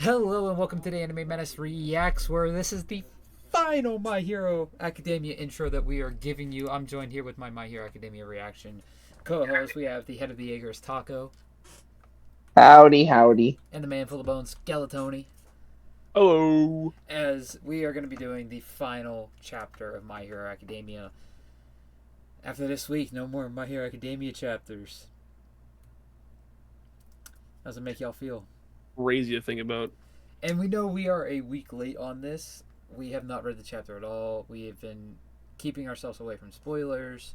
Hello and welcome to the Anime Menace Reacts, where this is the final My Hero Academia intro that we are giving you. I'm joined here with My Hero Academia reaction co-host. We have the head of the Jaegers, Taco, Howdy, howdy. and the man full of bones, Skeletoni, Hello. as we are going to be doing the final chapter of My Hero Academia. After this week, no more My Hero Academia chapters. How does it make y'all feel? Crazy to think about. And we know we are a week late on this. We have not read the chapter at all. We have been keeping ourselves away from spoilers.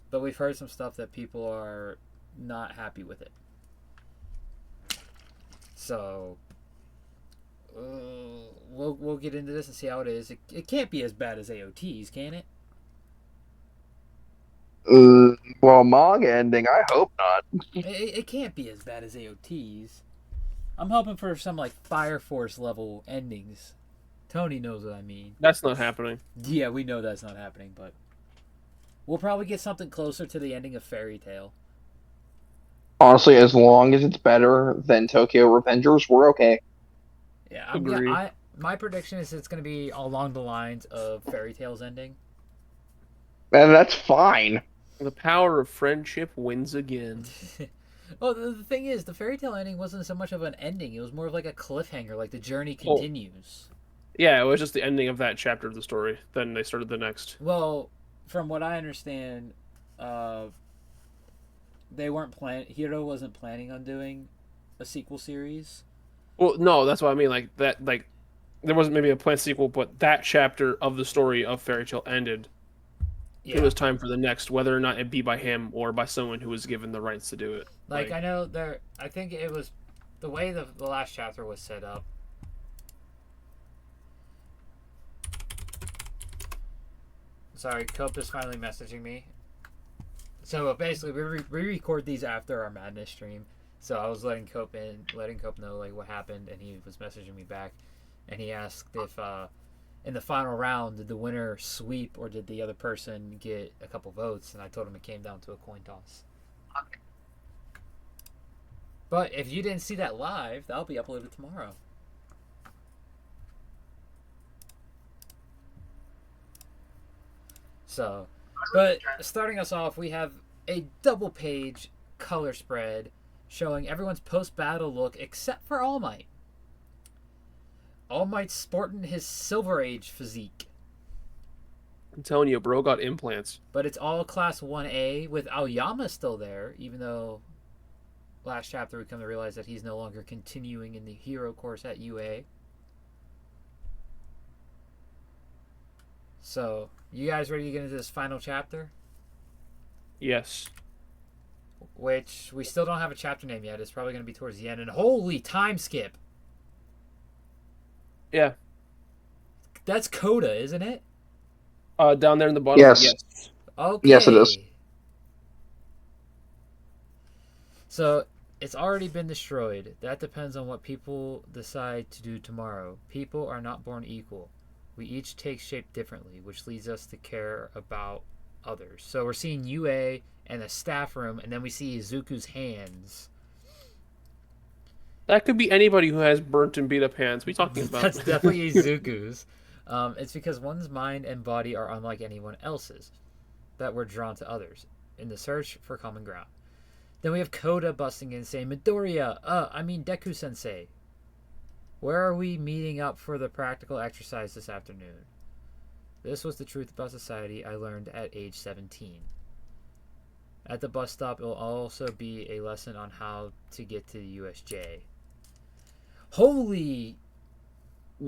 But we've heard some stuff that people are not happy with it. So we'll get into this and see how it is. It can't be as bad as AOT's, can it? Well, manga ending, I hope not. It can't be as bad as AOT's. I'm hoping for some like Fire Force level endings. Tony knows what I mean. That's not happening. Yeah, we know that's not happening, but we'll probably get something closer to the ending of Fairy Tail. Honestly, as long as it's better than Tokyo Revengers, we're okay. Yeah, Agree. my prediction is it's going to be along the lines of Fairy Tail's ending. And that's fine. The power of friendship wins again. Well, the thing is, the Fairy Tail ending wasn't so much of an ending; it was more of like a cliffhanger, like the journey Oh, continues. yeah, it was just the ending of that chapter of the story. Then they started the next. Well, from what I understand, uh, they weren't Hiro wasn't planning on doing a sequel series. Well, no, that's what I mean. Like that, like there wasn't maybe a planned sequel, but that chapter of the story of Fairy Tale ended. It Yeah, was time for the next, whether or not it be by him or by someone who was given the rights to do it. like I know there. I think it was the way the last chapter was set up. Sorry, Cope is finally messaging me. So basically, we record these after our Madness stream. So I was letting Cope know like what happened, and he was messaging me back, and he asked if in the final round did the winner sweep or did the other person get a couple votes, and I told him it came down to a coin toss. But if you didn't see that live, that'll be uploaded tomorrow. So, but starting us off, we have a double page color spread showing everyone's post battle look except for All Might. All Might's sporting his Silver Age physique, I'm telling you, bro got implants. but it's all Class 1A with Aoyama still there, even though last chapter we come to realize that he's no longer continuing in the hero course at UA. So, you guys ready to get into this final chapter? Yes. Which we still don't have a chapter name yet. It's probably going to be towards the end. And holy time skip! Yeah. That's Coda, isn't it? Down there in the bottom. Yes. Yes. Yes, it is. Okay. So it's already been destroyed. That depends on what people decide to do tomorrow. People are not born equal. We each take shape differently, which leads us to care about others. So we're seeing UA and a staff room, and then we see Izuku's hands. That could be anybody who has burnt and beat up hands. What are you talking about? That's definitely Izuku's. It's because one's mind and body are unlike anyone else's, that we're drawn to others in the search for common ground. Then we have Koda busting in saying, Midoriya, Deku sensei. Where are we meeting up for the practical exercise this afternoon? This was the truth about society I learned at age 17. At the bus stop, it will also be a lesson on how to get to the USJ. Holy!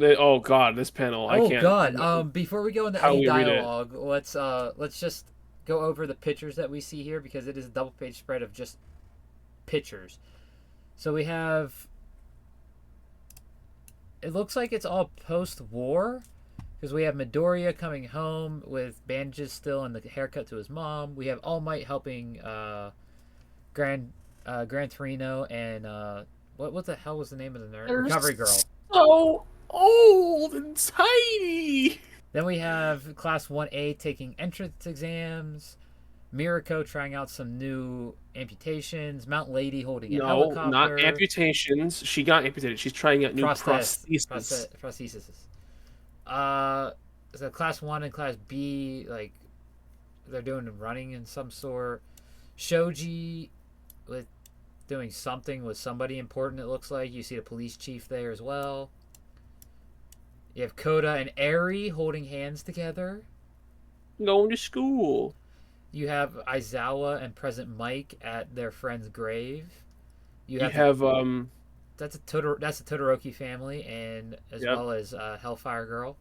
Oh God, this panel. I Oh can't. God! Before we go into How any we read it. dialogue, let's just go over the pictures that we see here because it is a double page spread of just pictures. So we have. It looks like it's all post-war because we have Midoriya coming home with bandages still and the haircut to his mom. We have All Might helping Gran Torino and what the hell was the name of the nurse? They're Recovery Girl. so old and tiny. Then we have Class 1A taking entrance exams. Mirako trying out some new amputations. Mount Lady holding a No, not helicopter. amputations. She got amputated. She's trying out new prostheses. Prosthesis. So class 1 and class B, like, they're doing running in some sort. Shoji with doing something with somebody important, it looks like. You see the police chief there as well. You have Koda and Eri holding hands together. Going to school. You have Aizawa and President Mike at their friend's grave. You have that's a Todoroki family, and as Yep. well as Hellfire Girl.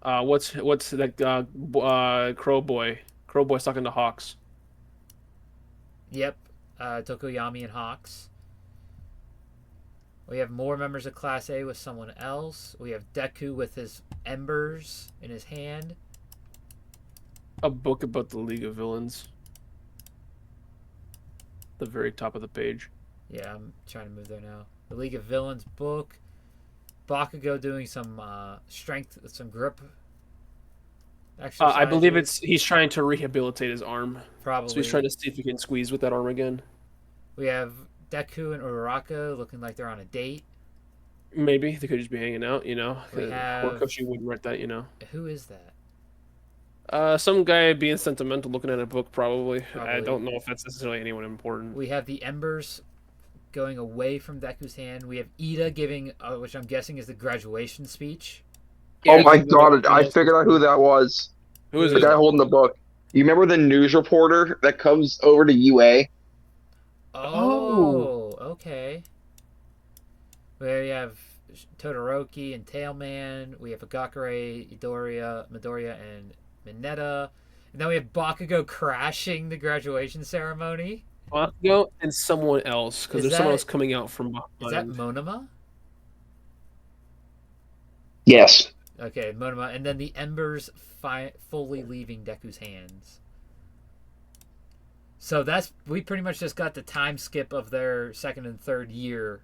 what's that Crow Boy? Crow Boy's talking to Hawks. Yep, Tokoyami and Hawks. We have more members of Class A with someone else. We have Deku with his embers in his hand. A book about the League of Villains. The very top of the page. Yeah, I'm trying to move there now. The League of Villains book. Bakugo doing some strength, some grip exercises. I believe he's trying to rehabilitate his arm. Probably. So he's trying to see if he can squeeze with that arm again. We have Deku and Uraraka looking like they're on a date. Maybe they could just be hanging out, you know. We have... Horikoshi wouldn't write that, you know. Who is that? Some guy being sentimental looking at a book, probably. Probably. I don't know if that's necessarily anyone important. We have the embers going away from Deku's hand. We have Ida giving, which I'm guessing is the graduation speech. Oh my god, I figured out who that was. Who is The it? guy holding the book. You remember the news reporter that comes over to UA? Oh, okay. We have Todoroki and Tailman. We have Agakure, Midoriya, and Mineta. And then we have Bakugo crashing the graduation ceremony. Bakugo and someone else, because there's someone else coming out from behind. Is that Monoma? Yes. Okay, Monoma. And then the embers fully leaving Deku's hands. So we pretty much just got the time skip of their second and third year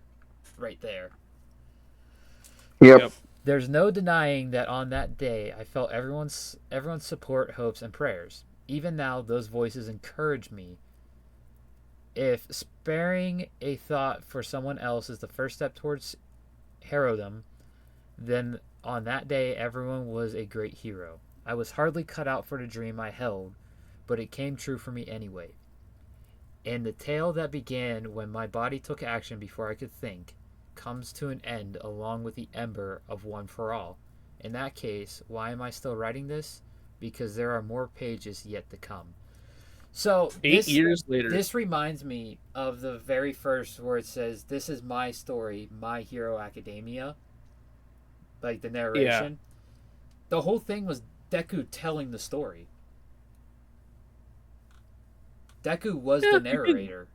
right there. Yep. There's no denying that on that day I felt everyone's support, hopes, and prayers. Even now, those voices encourage me. If sparing a thought for someone else is the first step towards herodom, then on that day everyone was a great hero. I was hardly cut out for the dream I held, but it came true for me anyway. And the tale that began when my body took action before I could think comes to an end along with the ember of One for All. In that case, why am I still writing this? Because there are more pages yet to come. So 8 years later. This reminds me of the very first where it says, "This is my story, My Hero Academia." Like the narration. Yeah. The whole thing was Deku telling the story. Deku was the narrator.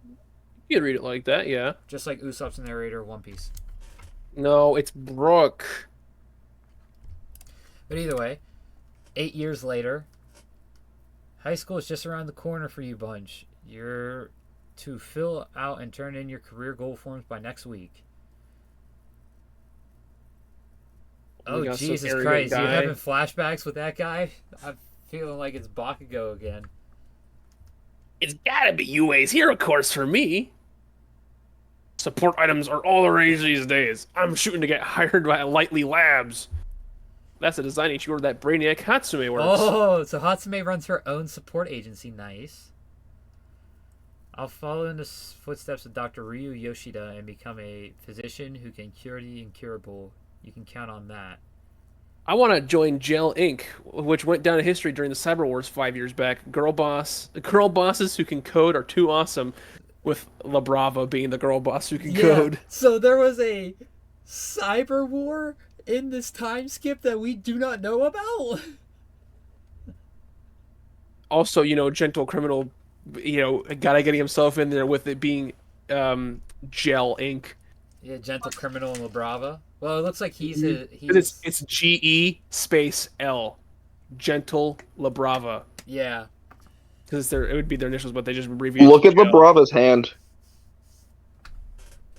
You could read it like that, yeah. Just like Usopp's the narrator of One Piece. No, it's Brook. But either way, 8 years later, high school is just around the corner for you bunch. You're to fill out and turn in your career goal forms by next week. Oh, Jesus Christ. You're having flashbacks with that guy? I'm feeling like it's Bakugo again. It's gotta be UA's hero course for me. Support items are all the rage these days. I'm shooting to get hired by Lightly Labs. That's a design each order that Brainiac Hatsume works. Oh, so Hatsume runs her own support agency. Nice. I'll follow in the footsteps of Dr. Ryu Yoshida and become a physician who can cure the incurable. You can count on that. I want to join Gel Inc., which went down in history during the Cyber Wars 5 years back. The girl bosses who can code are too awesome, with La Brava being the girl boss who can code. So there was a cyber war in this time skip that we do not know about? Also, Gentle Criminal, getting himself in there with it being Gel Inc. Yeah, Gentle Criminal and La Brava. Well, it looks like he's It's GE space L, Gentle La Brava. Yeah, because it would be their initials, but they just abbreviated. Look at La Brava's hand.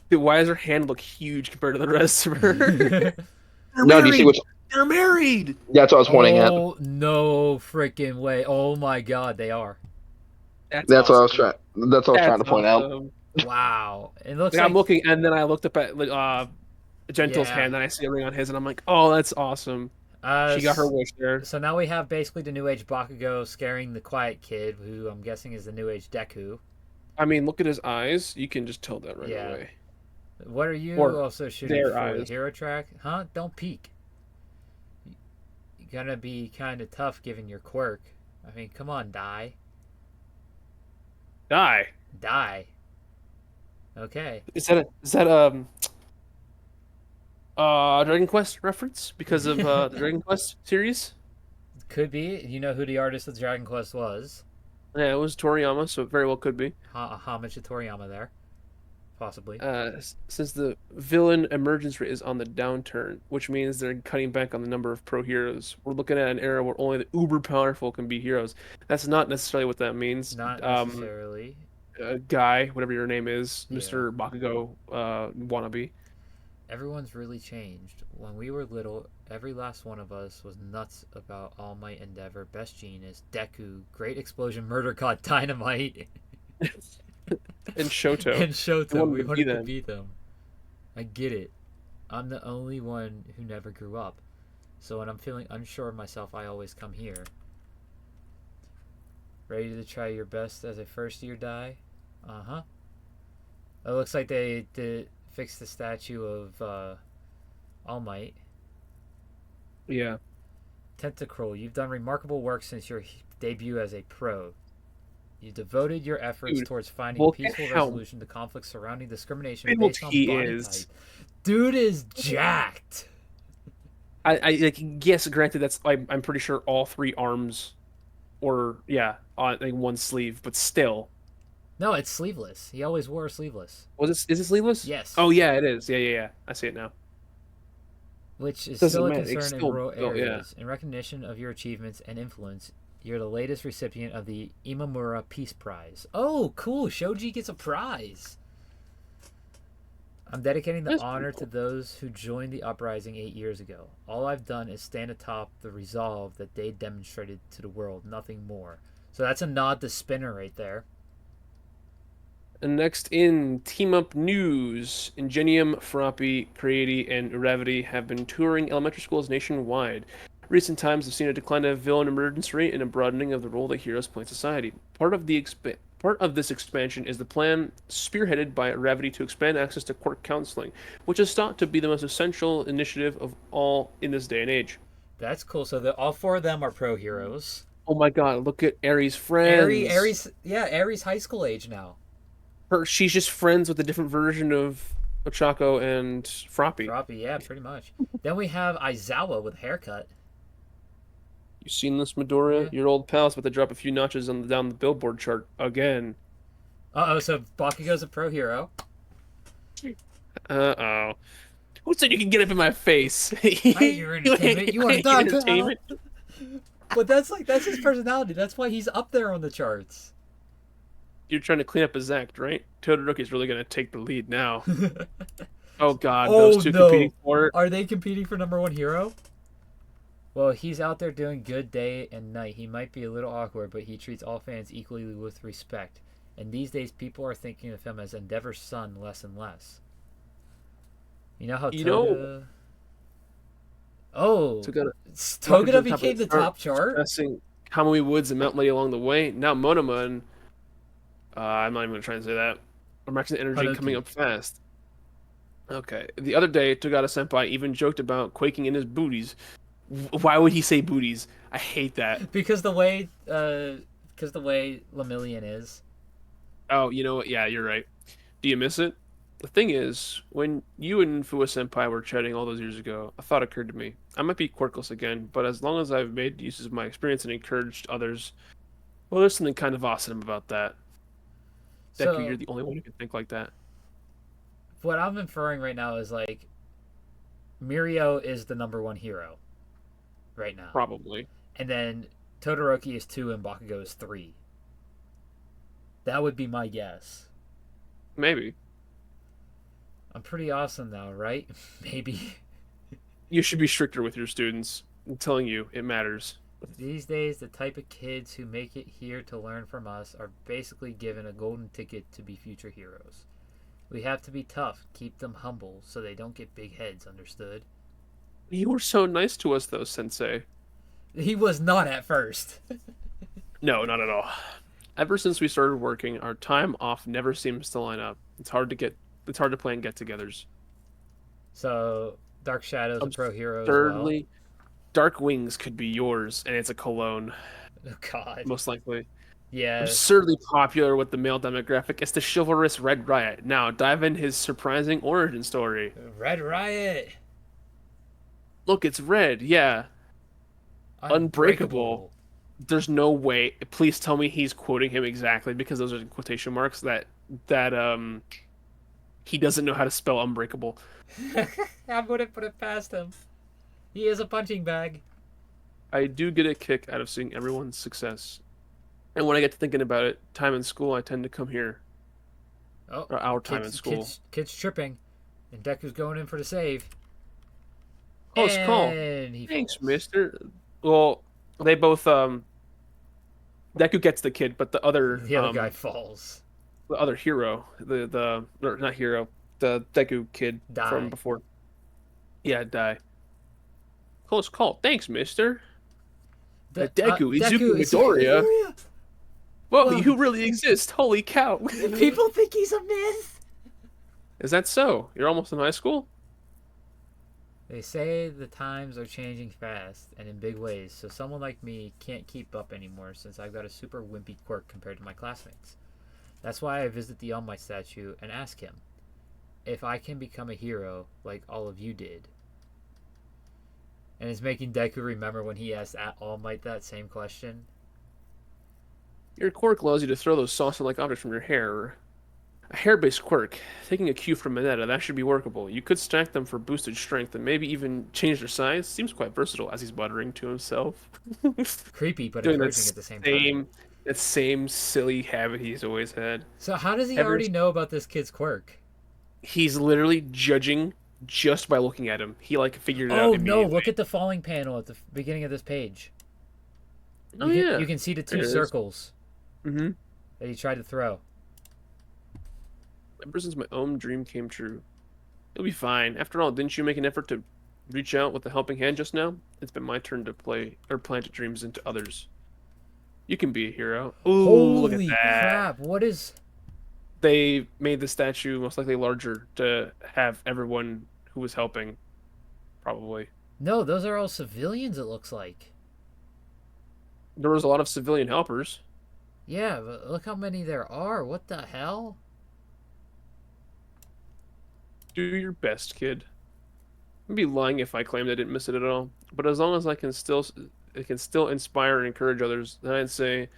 Dude, why does her hand look huge compared to the rest of her? No, do you see They're married. That's what I was pointing at. Oh, no freaking way. Oh my god, they are. That's That's what I was awesome. trying. That's what I was trying That's to point out. awesome. Wow. It looks Like I'm like, looking, and then I looked up at Gentle's yeah. hand, and I see a ring on his, and I'm like, oh, that's awesome. She got her S- wish there. so now we have basically the New Age Bakugo scaring the quiet kid, who I'm guessing is the New Age Deku. I mean, look at his eyes. You can just tell that right Yeah. away. What are you Or also shooting their for? The eyes. hero track? Huh? Don't peek. You're gonna be kind of tough given your quirk. I mean, come on, die. Die. Die. Okay. Is that a Dragon Quest reference because of the Dragon Quest series? Could be. You know who the artist of Dragon Quest was? Yeah, it was Toriyama, so it very well could be. A homage to Toriyama there. Possibly. Since the villain emergence rate is on the downturn, which means they're cutting back on the number of pro heroes. We're looking at an era where only the uber powerful can be heroes. That's not necessarily what that means. Not necessarily. Guy, whatever your name is, Yeah. Mr. Bakugo, wannabe. Everyone's really changed. When we were little, every last one of us was nuts about All Might Endeavor, Best Genius, Deku, Great Explosion, Murder God, Dynamite, And Shoto. and We Shoto. wanted We to wanted be to them. beat them. I get it. I'm the only one who never grew up. So when I'm feeling unsure of myself, I always come here. Ready to try your best as a first year die? Uh-huh. It looks like they did fix the statue of All Might. Yeah. Tentacruel, you've done remarkable work since your debut as a pro. You devoted your efforts Dude, towards finding look at peaceful how resolution to conflicts surrounding discrimination built based on he body is. type. Dude is jacked. I like, yes, granted, I'm pretty sure all three arms, or yeah, on like one sleeve, but still. No, it's sleeveless. He always wore sleeveless. Is it sleeveless? Yes. Oh yeah, it is. Yeah. I see it now. Which is Doesn't still a matter. It's concern in still rural built, yeah. areas. In recognition of your achievements and influence, you're the latest recipient of the Imamura Peace Prize. Oh, cool. Shoji gets a prize. I'm dedicating the That's honor pretty to those who joined the uprising 8 years ago. All I've done is stand atop the resolve that they demonstrated to the world, nothing more. So that's a nod to Spinner right there. And next in team up news, Ingenium, Frappi, Creati, and Gravity have been touring elementary schools nationwide. Recent times have seen a decline of villain emergence rate and a broadening of the role that heroes play in society. Part of this expansion is the plan spearheaded by Gravity to expand access to court counseling, which is thought to be the most essential initiative of all in this day and age. That's cool. So all four of them are pro heroes. Oh my God! Look at Aries' friends. Aries high school age now. She's just friends with a different version of Ochako and Frappi. Frappi, yeah, pretty much. Then we have Aizawa with haircut. You seen this, Midoriya? Yeah. Your old pal's about to drop a few notches down the Billboard chart again. So Bakugo's a pro hero. Uh-oh. Who said you can get up in my face? I hate your entertainment. You want to talk entertainment? But that's his personality. That's why he's up there on the charts. You're trying to clean up his act, right? Todoroki's really gonna take the lead now. Oh God, Oh, those two no. competing for it. Are they competing for number one hero? Well, he's out there doing good day and night. He might be a little awkward, but he treats all fans equally with respect. And these days, people are thinking of him as Endeavor's son less and less. You know how Toga... Oh, Toga became the top chart? Passing Kamui Woods and Mount Lady along the way. Now Monoma, I'm not even going to try and say that. I'm maxing energy Haruki. coming up fast. Okay. The other day, Togata-senpai even joked about quaking in his booties. Why would he say booties? I hate that. Because the way Lemillion is. Oh, you know what? Yeah, you're right. Do you miss it? The thing is, when you and Fua-senpai were chatting all those years ago, a thought occurred to me. I might be quirkless again, but as long as I've made use of my experience and encouraged others, well, there's something kind of awesome about that. Deku, you're the only one who can think like that. What I'm inferring right now is like Mirio is the number one hero right now. Probably. And then Todoroki is 2 and Bakugo is 3. That would be my guess. Maybe. I'm pretty awesome now, right? Maybe. You should be stricter with your students. I'm telling you, it matters. These days, the type of kids who make it here to learn from us are basically given a golden ticket to be future heroes. We have to be tough, keep them humble, so they don't get big heads, understood? You were so nice to us, though, Sensei. He was not at first. No, not at all. Ever since we started working, our time off never seems to line up. It's hard to plan get-togethers. So, Dark Shadow's a pro hero as well. Absurdly, Dark Wings could be yours, and it's a cologne, Oh, God. most likely. Yeah. Absurdly popular with the male demographic. It's the chivalrous Red Riot. Now, dive in his surprising origin story. Red Riot. Look, it's red. Yeah, unbreakable. There's no way. Please tell me he's quoting him exactly because those are quotation marks that he doesn't know how to spell unbreakable. I wouldn't put it past him. He is a punching bag. I do get a kick out of seeing everyone's success. And when I get to thinking about it, time in school, I tend to come here. Oh, Or our time in school. Kid's tripping. And Deku's going in for the save. Close call. And he Thanks, falls. mister. Well, they both, Deku gets the kid, but the other Guy falls. the other hero, or not hero, the Deku kid Die. from before. Yeah, die. Close call. Thanks, mister. Deku, Izuku Midoriya. Whoa, Whoa. you really exist. Holy cow. People think he's a myth. Is that so? You're almost in high school? They say the times are changing fast and in big ways, so someone like me can't keep up anymore since I've got a super wimpy quirk compared to my classmates. That's why I visit the All Might statue and ask him if I can become a hero like all of you did. And it's making Deku remember when he asked All Might that same question. Your quirk allows you to throw those saucer-like objects from your hair. A hair-based quirk. Taking a cue from Mineta, that should be workable. You could stack them for boosted strength and maybe even change their size. Seems quite versatile, as he's muttering to himself. Creepy, but Doing encouraging at the same time. That same silly habit he's always had. So how does he already know about this kid's quirk? He's literally judging just by looking at him. He figured it out Oh no, immediately. look at the falling panel at the beginning of this page. Oh yeah. You can see the There two it is. circles Mm-hmm. that he tried to throw. Ever since my own dream came true. It'll be fine. After all, didn't you make an effort to reach out with a helping hand just now? It's been my turn to plant dreams into others. You can be a hero. Ooh, look at Holy that. crap, what is... They made the statue most likely larger to have everyone who was helping, probably. No, those are all civilians, it looks like. There was a lot of civilian helpers. Yeah, but look how many there are. What the hell? Do your best, kid. I'd be lying if I claimed I didn't miss it at all. But as long as it can still inspire and encourage others, then I'd say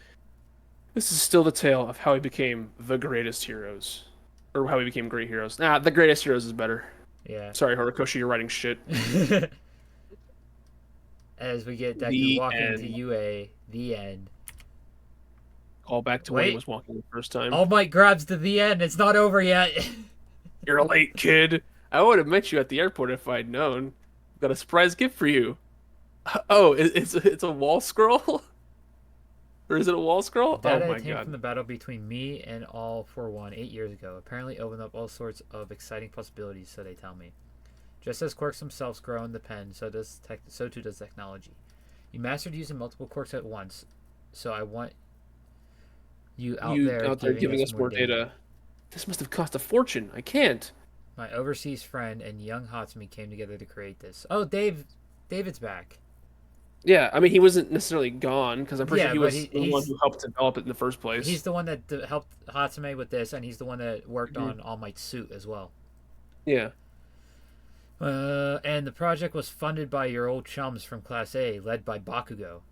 this is still the tale of how we became the greatest heroes. Or how we became great heroes. The greatest heroes is better. Yeah. Sorry, Horikoshi, you're writing shit. As we get Deku The walking end. to UA, the end. Call back to when he Wait. was walking the first time. All Might grabs to the end. It's not over yet. You're late, kid. I would have met you at the airport if I'd known. Got a surprise gift for you. Oh, it's a wall scroll? Or is it a wall scroll? Data Oh my came from god. the battle between me and All for One 8 years ago. Apparently opened up all sorts of exciting possibilities, so they tell me. Just as quirks themselves grow in the pen, so too does technology. You mastered using multiple quirks at once, so I want you out there giving us more data. This must have cost a fortune. I can't. My overseas friend and young Hatsumi came together to create this. Oh, David's back. Yeah, I mean, he wasn't necessarily gone because I'm pretty Yeah, sure he but was the one who helped develop it in the first place. He's the one that helped Hatsume with this, and he's the one that worked on All Might's suit as well. Yeah. And the project was funded by your old chums from Class A, led by Bakugo.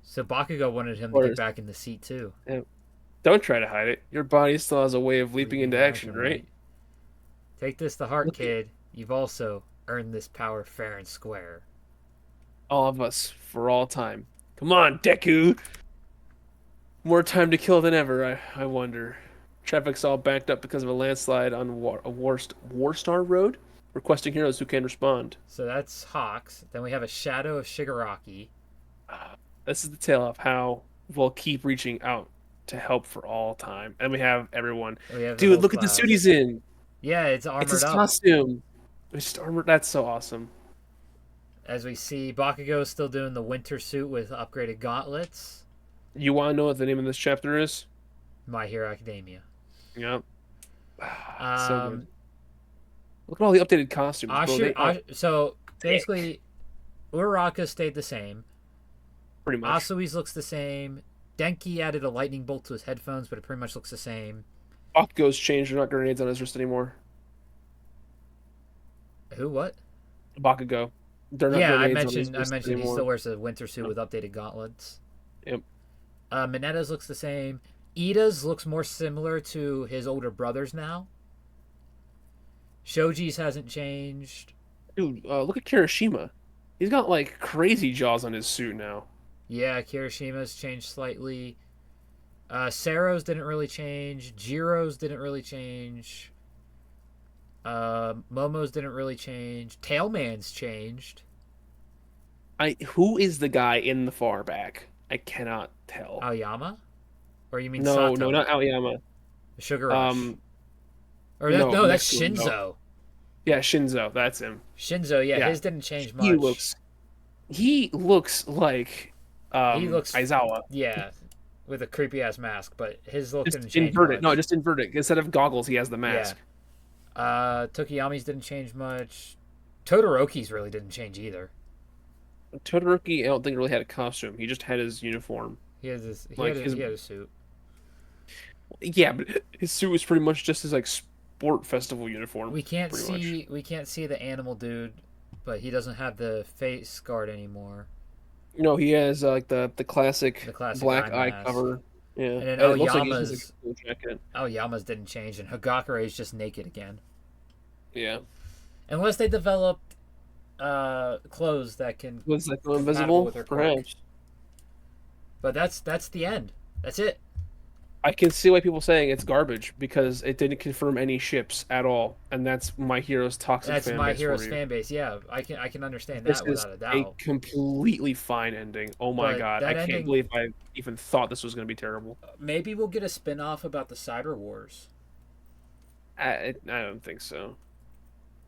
So Bakugo wanted him to get back in the seat too. Yeah. Don't try to hide it. Your body still has a way of leaping into action, right? Take this to heart, kid. You've also earned this power fair and square. All of us, for all time. Come on, Deku! More time to kill than ever, I wonder. Traffic's all backed up because of a landslide on Warstar Road. requesting heroes who can respond. So that's Hawks. Then we have a Shadow of Shigaraki. This is the tale of how we'll keep reaching out to help for all time. And we have everyone. We have the Dude, whole look at the class. suit he's in. Yeah, it's It's his armored up. costume. It's just armored. That's so awesome. As we see, Bakugo still doing the winter suit with upgraded gauntlets. You want to know what the name of this chapter is? My Hero Academia. Yep. So good. Um, Look at all the updated costumes, bro. so basically, Uraraka stayed the same. Pretty much. Asui's looks the same. Denki added a lightning bolt to his headphones, but it pretty much looks the same. Bakugo's changed. They're not grenades on his wrist anymore. Who? What? Bakugo. They're not Yeah, I grenades on his mentioned. I wrist mentioned he anymore. still wears a winter suit with updated gauntlets. Yep. Minetta's looks the same. Ida's looks more similar to his older brothers now. Shoji's hasn't changed. Dude, look at Kirishima. He's got like crazy jaws on his suit now. Yeah, Kirishima's changed slightly. Sero's didn't really change. Jiro's didn't really change. Momo's didn't really change. Tailman's changed. Who is the guy in the far back? I cannot tell. Aoyama? Or you mean No, Sato? no, not Aoyama. Sugar Rush. No, No, that's next to him, no. Shinzo. Yeah, Shinzo. That's him. Shinzo, yeah, Yeah. his didn't change much. He looks like He looks Aizawa. Yeah, with a creepy ass mask, but his look didn't Just change inverted. much. No, just inverted. Instead of goggles, he has the mask. Tokiyami's didn't change much. Todoroki's really didn't change either. Todoroki, I don't think really had a costume. He just had his uniform. He had his Like he had a suit. Yeah, but his suit was pretty much just his like sport festival uniform. We can't pretty see the animal dude, but he doesn't have the face guard anymore. No, he has like the classic black eye eye mask. cover. Yeah, And then it looks like he's just, Aoyama's like, a cool jacket. Aoyama's didn't change, and Hagakure's just naked again. Yeah, Unless they developed clothes that can was like compatible invisible, with her quirk. perhaps. But that's the end. That's it. I can see why people saying it's garbage because it didn't confirm any ships at all, and that's My Hero's toxic. That's fan My base Hero's for you. fan base. Yeah, I can understand This that is without a doubt. a completely fine ending. Oh my But god, that I can't ending- believe I even thought this was going to be terrible. Maybe we'll get a spin-off about the Cyber Wars. I don't think so.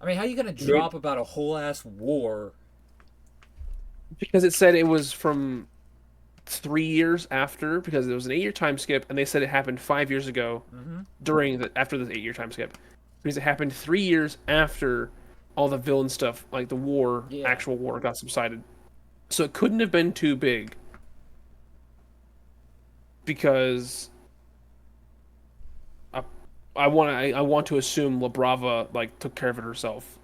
I mean, how are you gonna drop about a whole ass war? Because it said it was from 3 years after, because there was an 8-year time skip, and they said it happened 5 years ago after the 8-year time skip. Because it happened 3 years after all the villain stuff, like the war, Yeah. actual war, got subsided. So it couldn't have been too big. Because I want to assume La Brava like took care of it herself.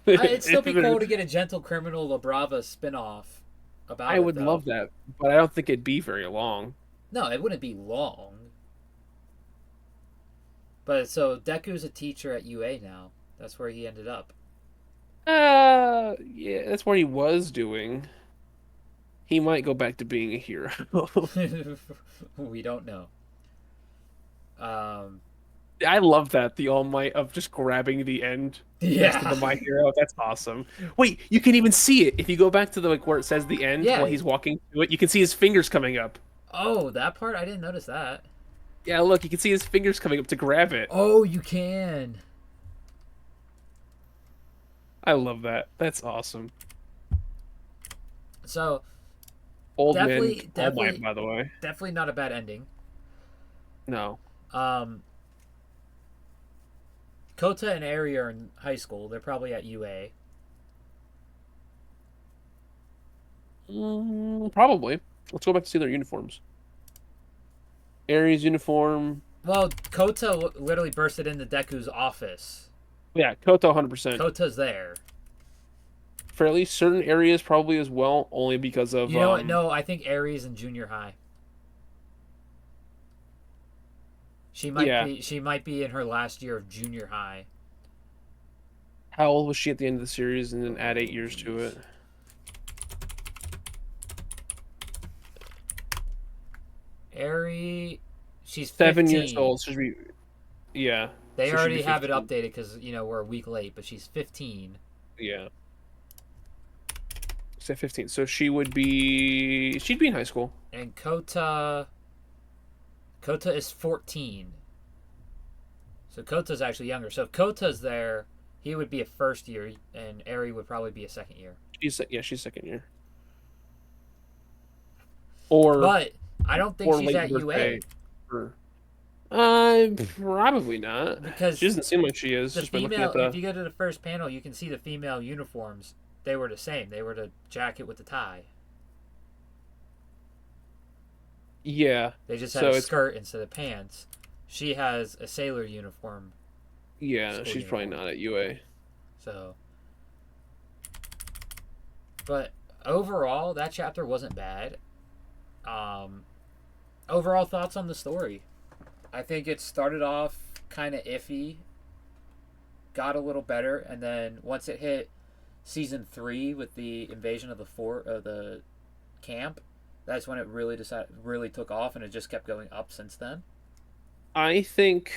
It'd still be cool to get a Gentle Criminal La Brava spin-off about I it, would though. love that, but I don't think it'd be very long. No, it wouldn't be long. But so Deku's a teacher at UA now. That's where he ended up. Yeah, that's what he was doing. He might go back to being a hero. We don't know. I love that, the all might of just grabbing the end next to the My Hero. That's awesome. Wait, you can even see it if you go back to the like where it says the end Yeah. while he's walking to it. You can see his fingers coming up. Oh, that part? I didn't notice that. Yeah, look, you can see his fingers coming up to grab it. Oh, you can. I love that. That's awesome. So, Old Definitely- man, All Might, by the way. definitely not a bad ending. No. Kota and Eri are in high school. They're probably at UA. Probably. Let's go back to see their uniforms. Aries uniform. Well, Kota literally bursted into Deku's office. Yeah, Koto 100%. Kota's there. For at least certain areas, probably as well, only because of. You know what? No, I think Aries in junior high. She might be in her last year of junior high. How old was she at the end of the series, and then add 8 years to it? Eri, she's 7 15. years old. So she should be, yeah. They So she'd be already have it 15. updated because we're a week late, but she's 15. Yeah. Say 15. So she'd be in high school. And Kota is 14. So Kota's actually younger. So if Kota's there, he would be a first year, and Eri would probably be a second year. She's second year. Or But I don't think she's late at birthday. UA. Or, probably not. Because She doesn't seem like she is, the just by looking female, at the. if you go to the first panel, you can see the female uniforms. They were the same. They were the jacket with the tie. Yeah. They just had So a it's skirt instead of pants. She has a sailor uniform. yeah. School She's probably uniform. not at UA. So, but overall, that chapter wasn't bad. Overall thoughts on the story? I think it started off kind of iffy, got a little better, and then once it hit season 3 with the invasion of the fort of the camp, that's when it really took off, and it just kept going up since then. I think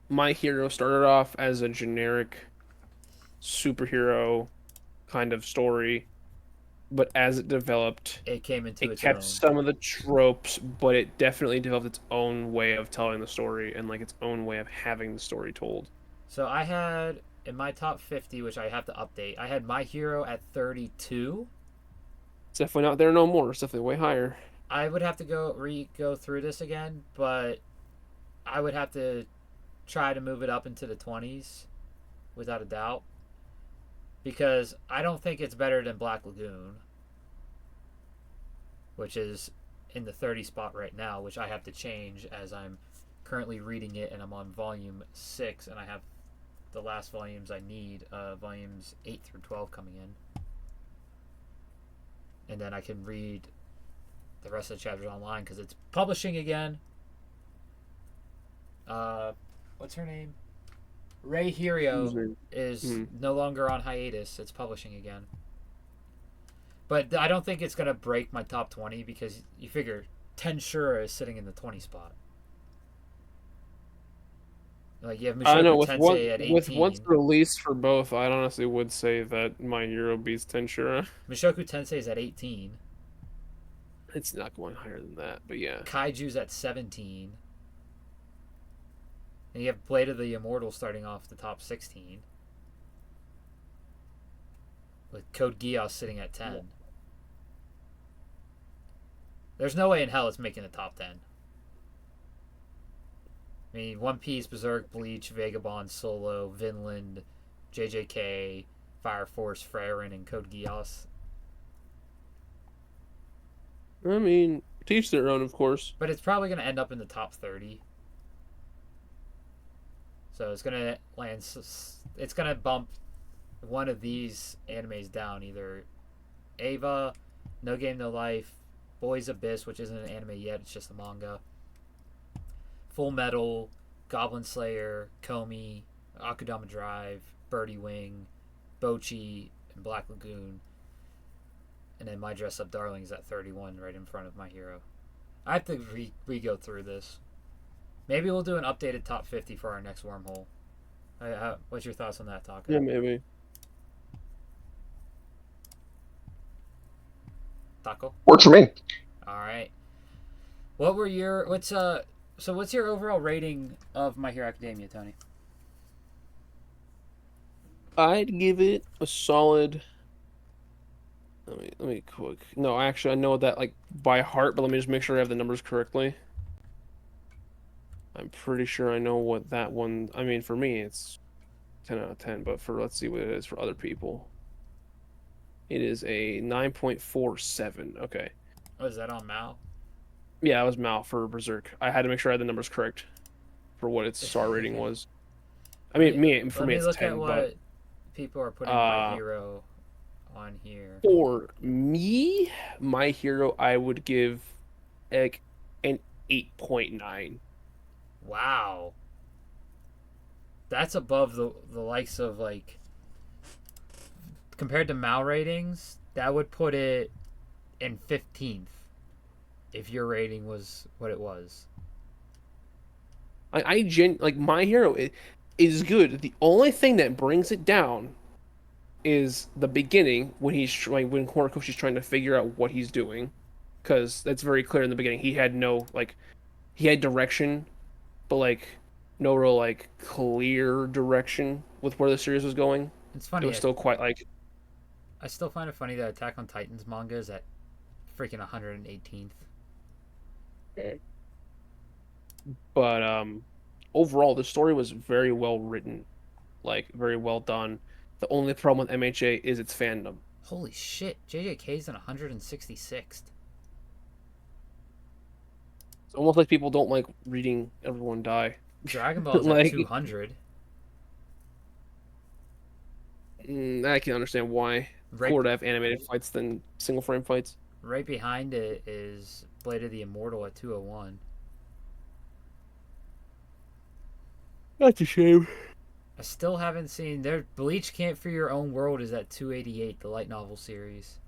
My Hero started off as a generic superhero kind of story, but as it developed, It came into it its kept own. some of the tropes, but it definitely developed its own way of telling the story and like its own way of having the story told. So I had in my top 50, which I have to update. I had My Hero at 32. It's definitely not there no more. It's definitely way higher. I would have to go through this again, but I would have to try to move it up into the 20s without a doubt, because I don't think it's better than Black Lagoon, which is in the 30 spot right now, which I have to change as I'm currently reading it, and I'm on volume 6, and I have the last volumes I need, volumes 8 through 12 coming in. And then I can read the rest of the chapters online because it's publishing again. What's her name? Ray Hiro is no longer on hiatus. It's publishing again. But I don't think it's going to break my top 20 because you figure Tensura is sitting in the 20 spot. Like you have I know Mushoku Tensei at 18. with once released for both, I honestly would say that My Hero beats Tensura. Mushoku Tensei is at 18. It's not going higher than that, but yeah. Kaiju's at 17. And you have Blade of the Immortal starting off the top 16. With Code Geass sitting at 10. There's no way in hell it's making the top 10. I mean, One Piece, Berserk, Bleach, Vagabond, Solo, Vinland, JJK, Fire Force, Frieren, and Code Geass. I mean, teach their own, of course. But it's probably going to end up in the top 30. So it's going to land. It's going to bump one of these animes down. Either Ava, No Game No Life, Boys Abyss, which isn't an anime yet, it's just a manga. Full Metal, Goblin Slayer, Komi, Akudama Drive, Birdie Wing, Bochi, and Black Lagoon. And then My Dress Up Darling is at 31 right in front of My Hero. I have to re-go through this. Maybe we'll do an updated top 50 for our next wormhole. What's your thoughts on that, Taco? Yeah, maybe. Taco? Works for me. All right. What's your overall rating of My Hero Academia, Tony? I'd give it a solid. Let me quick. No, actually, I know that like by heart, but let me just make sure I have the numbers correctly. I'm pretty sure I know what that one. I mean, for me, it's 10 out of 10, but let's see what it is for other people. It is a 9.47. Okay. Oh, is that on Mal? Yeah, it was Mal for Berserk. I had to make sure I had the numbers correct for what its star rating was. I mean, for me, it's look 10, at what but people are putting My Hero on here. for me, My Hero, I would give like an 8.9. Wow. That's above the likes of like compared to Mal ratings, that would put it in 15th if your rating was what it was. Like My Hero is good. The only thing that brings it down is the beginning when when Horikoshi's trying to figure out what he's doing, because that's very clear in the beginning. He had no like he had direction, but like no real like clear direction with where the series was going. It's It funny. was still quite like, I still find it funny that Attack on Titan's manga is at freaking 118th. but overall the story was very well written, like very well done. The only problem with MHA is its fandom. Holy shit, JJK's in 166th. It's almost like people don't like reading everyone die. Dragon Ball's at Like, 200. I can understand why. Right, Cooler to have animated fights than single frame fights. right behind it is Blade of the Immortal at 201. That's a shame. I still haven't seen their Bleach Camp for Your Own World is at 288, the light novel series.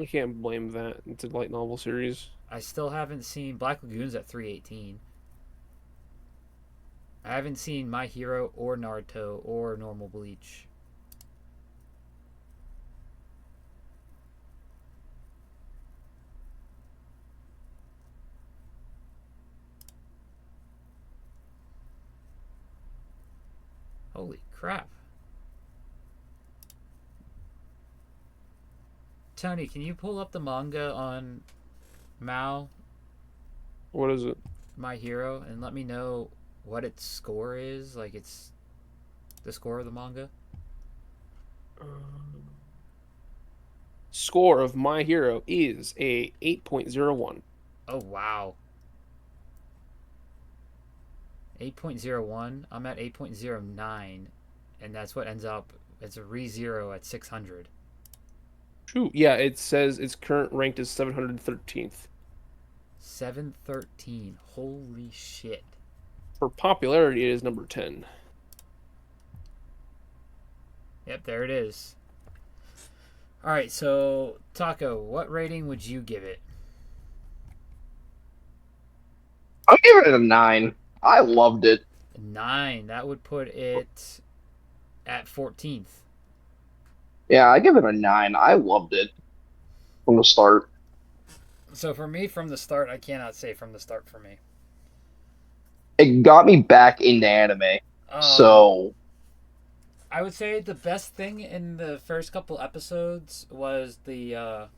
I can't blame that. It's a light novel series. I still haven't seen Black Lagoon's at 318. I haven't seen My Hero or Naruto or normal Bleach. Holy crap. Tony, can you pull up the manga on Mao, What is it? My Hero, and let me know what its score is? Like, it's the score of the manga? Score of My Hero is a 8.01. Oh, wow. 8.01. I'm at 8.09, and that's what ends up. It's a re-zero at 600. Shoot, yeah, it says its current ranked is 713th. 713. Holy shit. For popularity, it is number 10. Yep, there it is. Alright, so, Taco, what rating would you give it? I'm giving it a 9. I loved it. 9. That would put it at 14th. Yeah, I give it a 9. I loved it from the start. So for me, from the start, I cannot say from the start for me. It got me back into anime. Um, So, I would say the best thing in the first couple episodes was there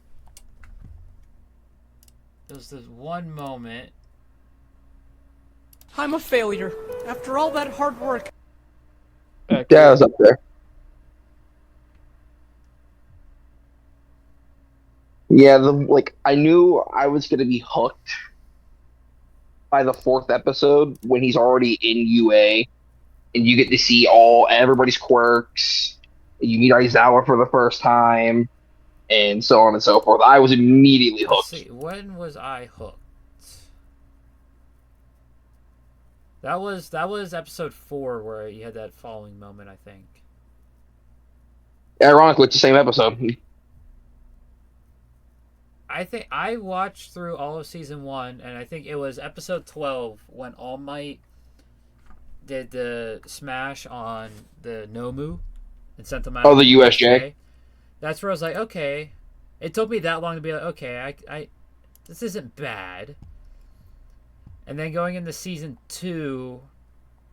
was this one moment. I'm a failure. After all that hard work. yeah, I was up there. Yeah, I knew I was gonna be hooked by the fourth episode when he's already in UA and you get to see all everybody's quirks. You meet Aizawa for the first time, and so on and so forth. I was immediately Let's hooked. see, when was I hooked? That was episode 4 where you had that following moment, I think. Ironically, it's the same episode. I think I watched through all of season 1, and I think it was episode 12 when All Might did the smash on the Nomu and sent them out. Oh, to the USJ. That's where I was like, okay. It took me that long to be like, okay, I this isn't bad. And then going into season 2,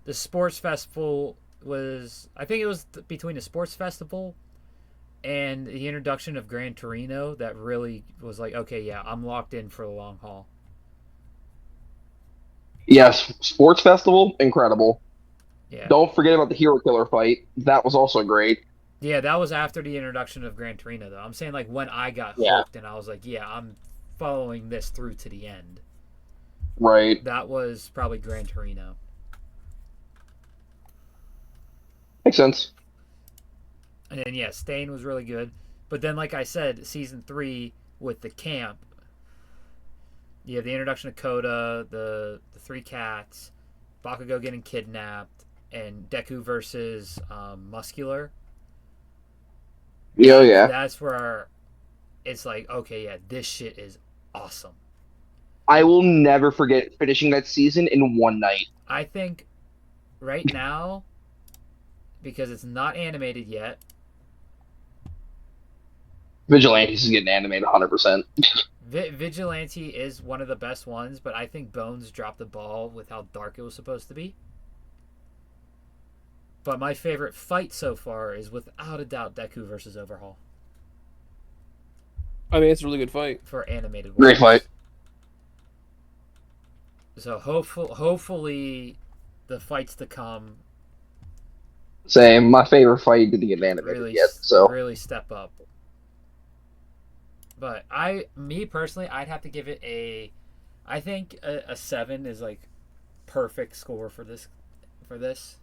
the sports festival was, I think it was between the sports festival and the introduction of Gran Torino that really was like, okay, yeah, I'm locked in for the long haul. Yes, sports festival, incredible. Yeah. Don't forget about the hero killer fight. That was also great. Yeah, that was after the introduction of Gran Torino, though. I'm saying, like, when I got Yeah. hooked and I was like, yeah, I'm following this through to the end. Right. That was probably Gran Torino. Makes sense. And then, yeah, Stain was really good. But then, like I said, season 3 with the camp, you have the introduction of Coda, the 3 cats, Bakugo getting kidnapped, and Deku versus Muscular. Yeah. That's where it's like, okay, yeah, this shit is awesome. I will never forget finishing that season in one night. I think right now, because it's not animated yet, Vigilantes is getting animated 100%. Vigilante is one of the best ones, but I think Bones dropped the ball with how dark it was supposed to be. But my favorite fight so far is without a doubt Deku versus Overhaul I mean, it's a really good fight. for animated ones. Great fight. So hopefully the fights to come Same. My favorite fight didn't get animated yet, so really step up. But me personally, I'd have to give it I think a 7 is like perfect score for this,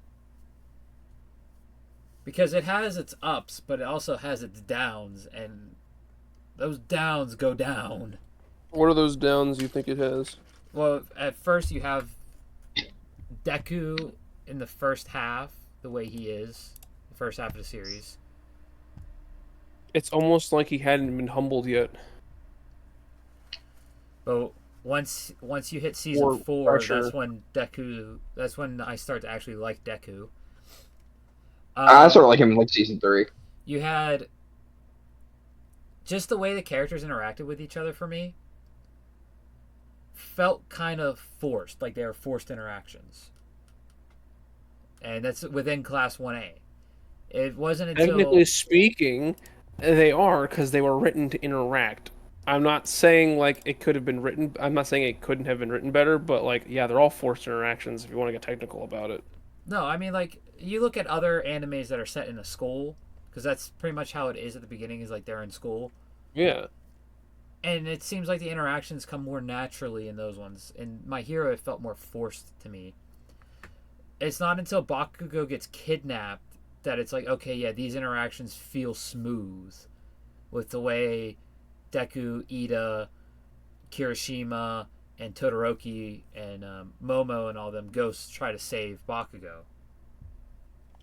because it has its ups, but it also has its downs, and those downs go down. What are those downs you think it has? Well, at first you have Deku in the first half, the way he is, the first half of the series. It's almost like he hadn't been humbled yet. But once you hit season 4, pressure. that's when I start to actually like Deku. I sort of like him in like season 3. You had just the way the characters interacted with each other for me felt kind of forced, like they were forced interactions. And that's within Class 1A. It wasn't until... Technically speaking, they are, because they were written to interact. I'm not saying like it could have been written. I'm not saying it couldn't have been written better, but like, yeah, they're all forced interactions if you want to get technical about it. No, I mean, like, you look at other animes that are set in a school, because that's pretty much how it is at the beginning, is like they're in school. Yeah. And it seems like the interactions come more naturally in those ones. In My Hero, it felt more forced to me. It's not until Bakugo gets kidnapped that it's like, okay, yeah, these interactions feel smooth with the way Deku, Ida, Kirishima, and Todoroki and Momo and all them ghosts try to save Bakugo.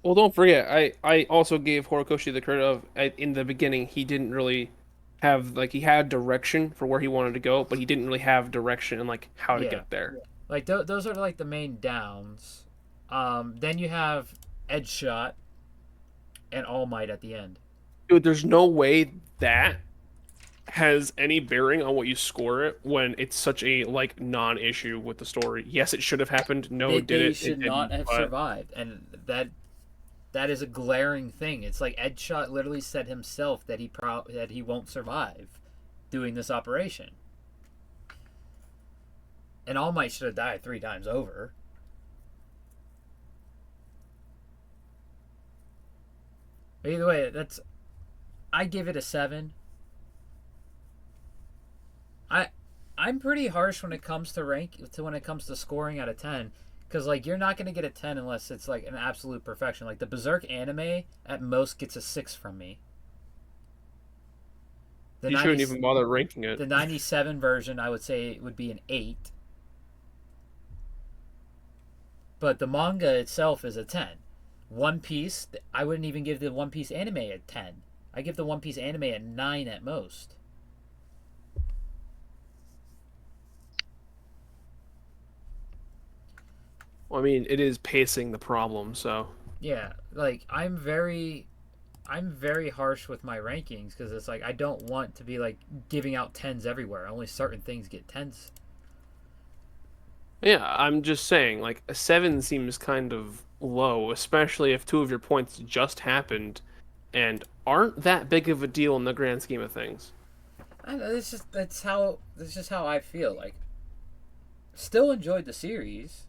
Well, don't forget, I also gave Horikoshi the credit of in the beginning he didn't really have like he had direction for where he wanted to go, but he didn't really have direction and like how to Yeah. get there. Like those are like the main downs. Then you have Edge Shot and All Might at the end. Dude, there's no way that has any bearing on what you score it when it's such a like non-issue with the story. Yes, it should have happened. No, They it should didn't, not have but- survived, and that is a glaring thing. It's like Edge Shot literally said himself that he won't survive doing this operation. And All Might should have died 3 times over. But either way, I give it a 7. I'm pretty harsh when it comes to scoring out of 10, because like you're not gonna get a 10 unless it's like an absolute perfection. Like the Berserk anime at most gets a 6 from me. You shouldn't even bother ranking it. The 97 version, I would say, would be an 8. But the manga itself is a 10. One Piece, I wouldn't even give the One Piece anime a 10. I give the One Piece anime a 9 at most. Well, I mean, it is pacing the problem, so Yeah, like I'm very harsh with my rankings, because it's like I don't want to be like giving out 10s everywhere. Only certain things get 10s. yeah, I'm just saying, like a 7 seems kind of low, especially if 2 of your points just happened and aren't that big of a deal in the grand scheme of things. That's just how I feel. Like, still enjoyed the series.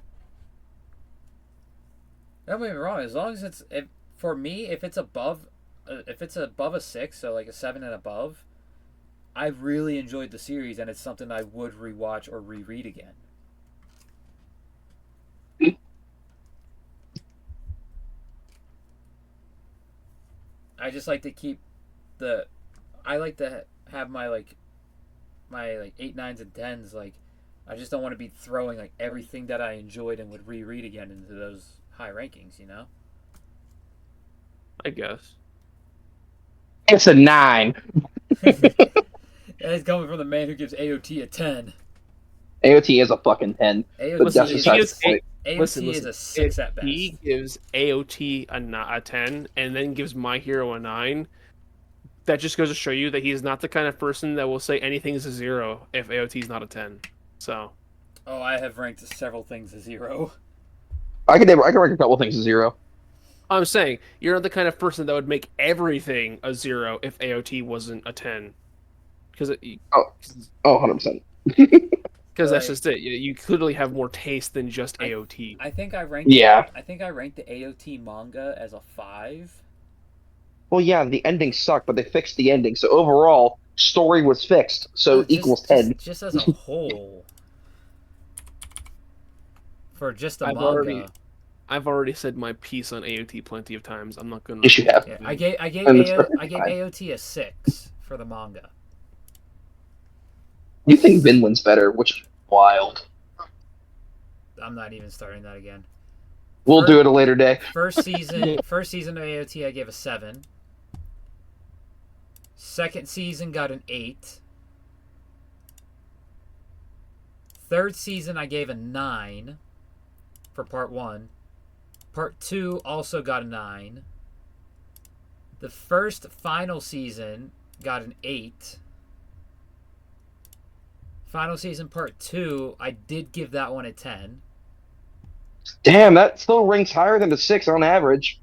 Don't get me wrong. As long as for me, if it's above a 6, so like a 7 and above, I really enjoyed the series, and it's something I would rewatch or reread again. I just like to keep I like to have my 8, 9s, and 10s. Like, I just don't want to be throwing like everything that I enjoyed and would reread again into those high rankings, you know? I guess. It's a 9. And it's coming from the man who gives AOT a 10. AOT is a fucking 10. AOT But that's is besides the point. AOT is a 6 If at best. he gives AOT a 10 and then gives My Hero a 9, that just goes to show you that he's not the kind of person that will say anything is a 0 if AOT is not a 10. So. Oh, I have ranked several things a 0. I can rank a couple things to 0. I'm saying you're not the kind of person that would make everything a 0 if AOT wasn't a 10. Because Oh, 100%. that's just it. You clearly have more taste than just AOT. I think I ranked. Yeah. I think I ranked the AOT manga as a 5. Well, yeah, the ending sucked, but they fixed the ending. So overall, story was fixed. So equals 10. Just as a whole. For just the manga. I've already said my piece on AOT plenty of times. I'm not gonna. Yes, you have. Yeah, I gave And it's perfectly fine. AOT a 6 for the manga. You think Vinland's better, which is wild. I'm not even starting that again. We'll do it a later day. First season of AOT I gave a 7. Second season got an 8. Third season I gave a 9 for part 1. Part 2 also got a 9. The first final season got an 8. Final season part 2, I did give that one a 10. Damn, that still ranks higher than the 6 on average.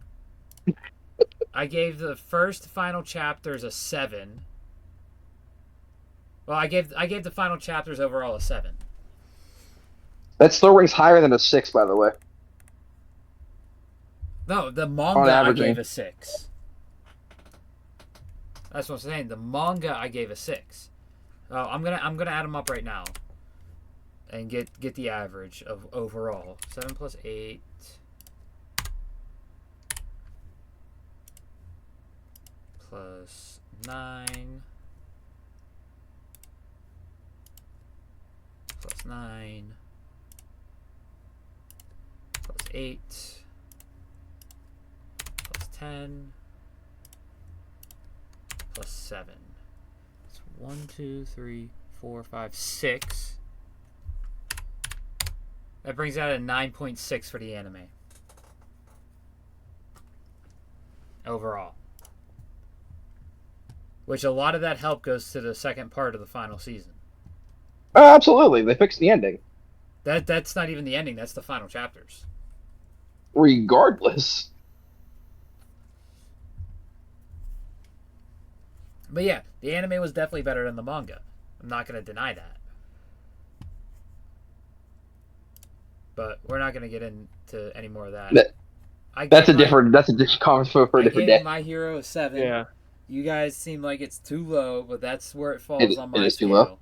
I gave the first final chapters a 7. Well, I gave the final chapters overall a 7. That still ranks higher than a 6, by the way. No, the On manga I averaging. gave a 6. That's what I'm saying. The manga I gave a 6. I'm gonna add them up right now, and get the average of overall. 7 plus 8. Plus 9. Plus 9. Plus 8. Plus 10. Plus 7. It's 1, 2, 3, 4, 5, 6. That brings out a 9.6 for the anime. Overall. Which a lot of that help goes to the second part of the final season. Oh, absolutely. They fixed the ending. That's not even the ending, that's the final chapters. Regardless. But yeah, the anime was definitely better than the manga. I'm not going to deny that. But we're not going to get into any more of that. That's a different conference for a different day. My Hero a 7. Yeah. You guys seem like it's too low, but that's where it falls on my It is scale. too low?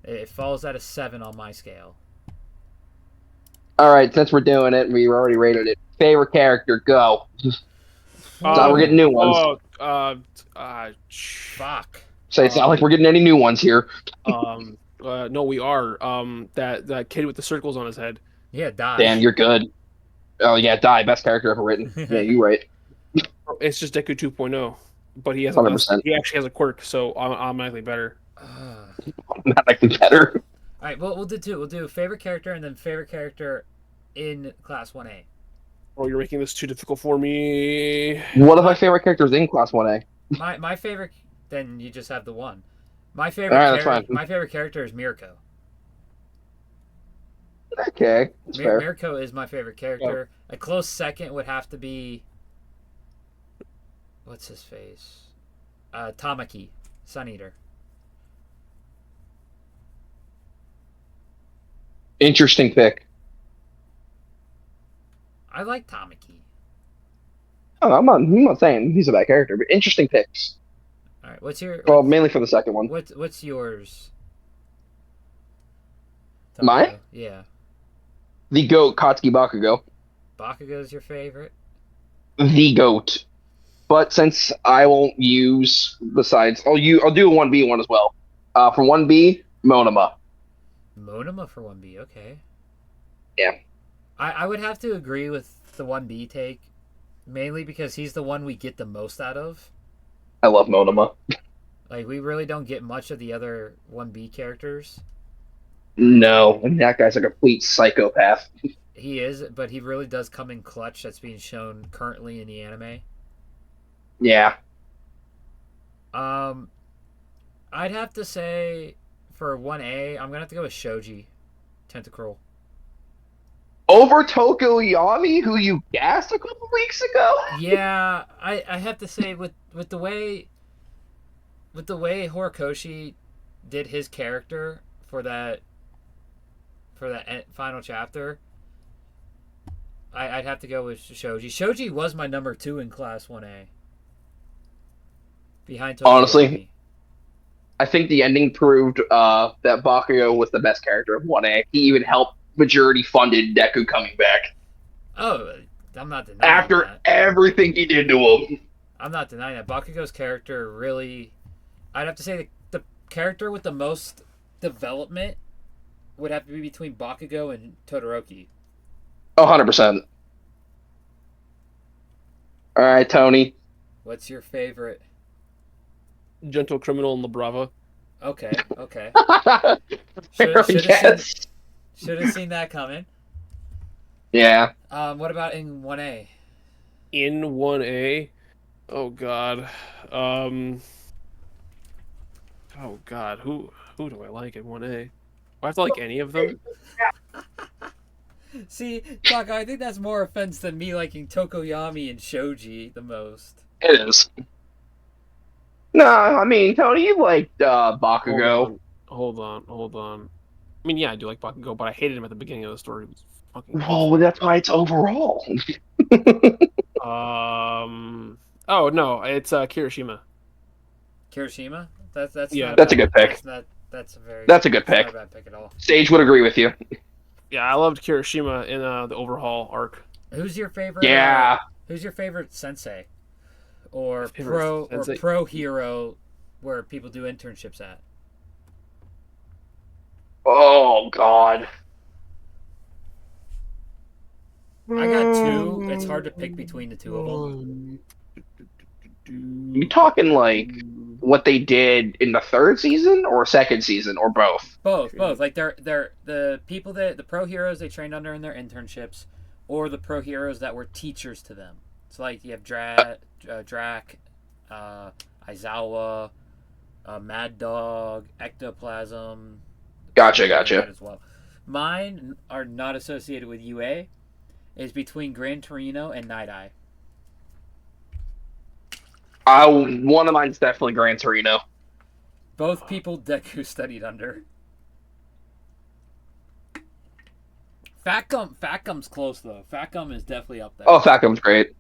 It falls at a 7 on my scale. All right, since we're doing it, we already rated it. Favorite character, go. So we're getting new ones. Fuck. So it's not like we're getting any new ones here. No, we are. That kid with the circles on his head. Yeah, die. Damn, you're good. Oh yeah, Die, best character ever written. Yeah, you're right. It's just Deku 2.0, but he has 100%. he actually has a quirk, so automatically better. Automatically better. All right, well, we'll do two. We'll do favorite character and then favorite character in Class 1A. Oh, you're making this too difficult for me. One of my favorite characters in Class 1A. My favorite. Then you just have the one. My favorite. All right, that's fine. My favorite character is Mirko. Okay, that's fair. Mirko is my favorite character. A close second would have to be. What's his face? Tamaki, Sun Eater. Interesting pick. I like Tamaki. Oh, I'm not saying he's a bad character, but interesting picks. All right, what's your? Well, mainly for the second one. What's yours? Mine? Yeah. The GOAT, Katsuki Bakugo. Bakugo's your favorite? The GOAT. But since I won't use besides, I'll do a 1B one as well. For 1B, Monoma. Monoma for 1B, okay. Yeah. I would have to agree with the 1B take, mainly because he's the one we get the most out of. I love Monoma. Like, we really don't get much of the other 1B characters. No, and that guy's a complete psychopath. He is, but he really does come in clutch. That's being shown currently in the anime. Yeah. I'd have to say for 1A, I'm gonna have to go with Shoji Tentacruel. Over Tokoyami, who you gassed a couple weeks ago? Yeah, I have to say with the way Horikoshi did his character for that final chapter, I'd have to go with Shoji. Shoji was my number 2 in Class 1A. Behind Tokoyami. Honestly, I think the ending proved that Bakugo was the best character of 1A. He even helped majority funded Deku coming back. Oh, I'm not denying After that. everything he did to him. I'm not denying that. Bakugo's character really... I'd have to say the character with the most development would have to be between Bakugo and Todoroki. 100%. All right, Tony. What's your favorite? Gentle Criminal and La Brava. Okay. Fair guess. Should have seen that coming. Yeah. What about in 1A? In 1A? Oh god. Oh god, who do I like in 1A? Do I have to like any of them? See, Taka, I think that's more offense than me liking Tokoyami and Shoji the most. It is. No, I mean, Tony, you liked Bakugo. Hold on. I mean, yeah, I do like Bakugo, but I hated him at the beginning of the story. It was fucking Oh, that's why it's overall. Oh no, it's Kirishima. Kirishima? That's Yeah. not That's a bad. good pick. That's a very That's a good pick. Not a bad pick at all. Sage would agree with you. Yeah, I loved Kirishima in the overhaul arc. Who's your favorite? Yeah. Who's your favorite sensei, or Favorite sensei? pro hero, where people do internships at? Oh, God. I got 2. It's hard to pick between the 2 of them. You talking like what they did in the 3rd season or 2nd season or both? Both. Like they're the people that the pro heroes they trained under in their internships, or the pro heroes that were teachers to them. So like you have Drac, Aizawa, Mad Dog, Ectoplasm. Gotcha. As well. Mine are not associated with UA. Is between Gran Torino and Night Eye. One of mine's definitely Gran Torino. Both people Deku studied under. Fat Gum's close though. Fat Gum is definitely up there. Oh, Fat Gum's great.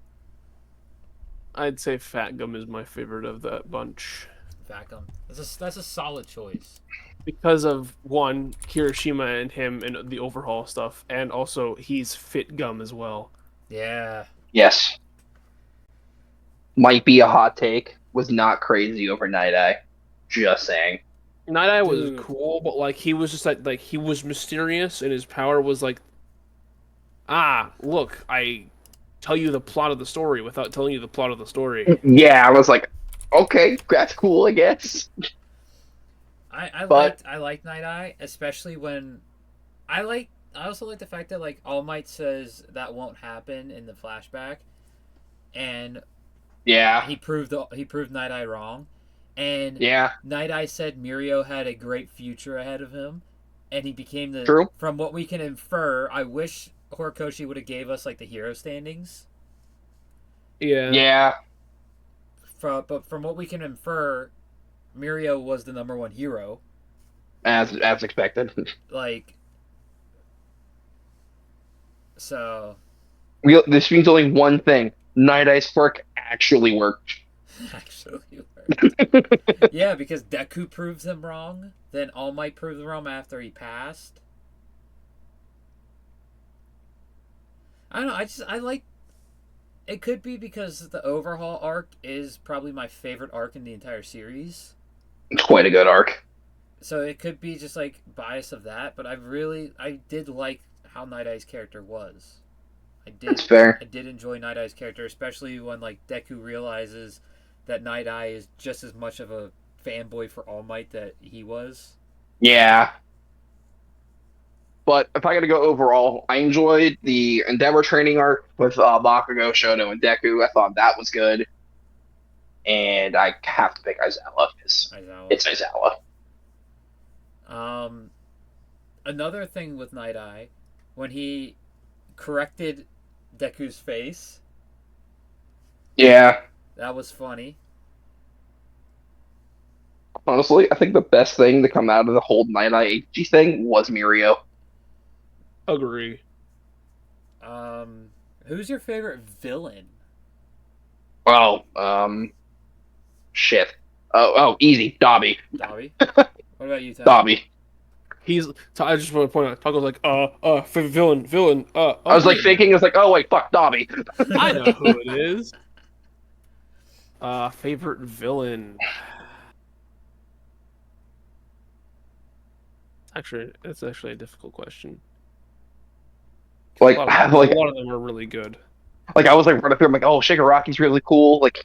I'd say Fat Gum is my favorite of that bunch. Fat Gum. That's a solid choice. Because of, one, Kirishima and him and the overhaul stuff, and also he's Fit Gum as well. Yeah. Yes. Might be a hot take. Was not crazy over Night Eye. Just saying. Night Eye was Dude. cool, but like he was just like he was mysterious, and his power was like, look, I tell you the plot of the story without telling you the plot of the story. Yeah, I was like, okay, that's cool, I guess. I like Night Eye, especially when I also like the fact that like All Might says that won't happen in the flashback, and Yeah. he proved Night Eye wrong, and Yeah. Night Eye said Mirio had a great future ahead of him, and he became the. True. From what we can infer, I wish Horikoshi would have gave us like the hero standings. Yeah. Yeah. But from what we can infer, Mirio was the number 1 hero. As expected. Like, so. This means only one thing. Night Eye's work actually worked. Actually worked. Yeah, because Deku proves him wrong. Then All Might proved him wrong after he passed. I don't know. I like. It could be because the overhaul arc is probably my favorite arc in the entire series. It's quite a good arc. So it could be just like bias of that, but I did like how Night Eye's character was. That's fair. I did enjoy Night Eye's character, especially when like Deku realizes that Night Eye is just as much of a fanboy for All Might that he was. Yeah. But if I got to go overall, I enjoyed the Endeavor training arc with Bakugo, Shoto, and Deku. I thought that was good. And I have to pick Aizawa because Aizawa. it's Aizawa. Another thing with Night Eye, when he corrected Deku's face, Yeah. that was funny. Honestly, I think the best thing to come out of the whole Night Eye HG thing was Mirio. Agree. Who's your favorite villain? Well, shit. Oh, easy. Dobby. Dobby? What about you, Tom? Dobby. I just want to point out, Taco's like, favorite villain, I was like thinking, it's like, oh wait, fuck, Dobby. I know who it is. Favorite villain. It's actually a difficult question. Like, A like, lot of them are really good. like I was like right up here, I'm like, oh, Shigaraki's really cool. Like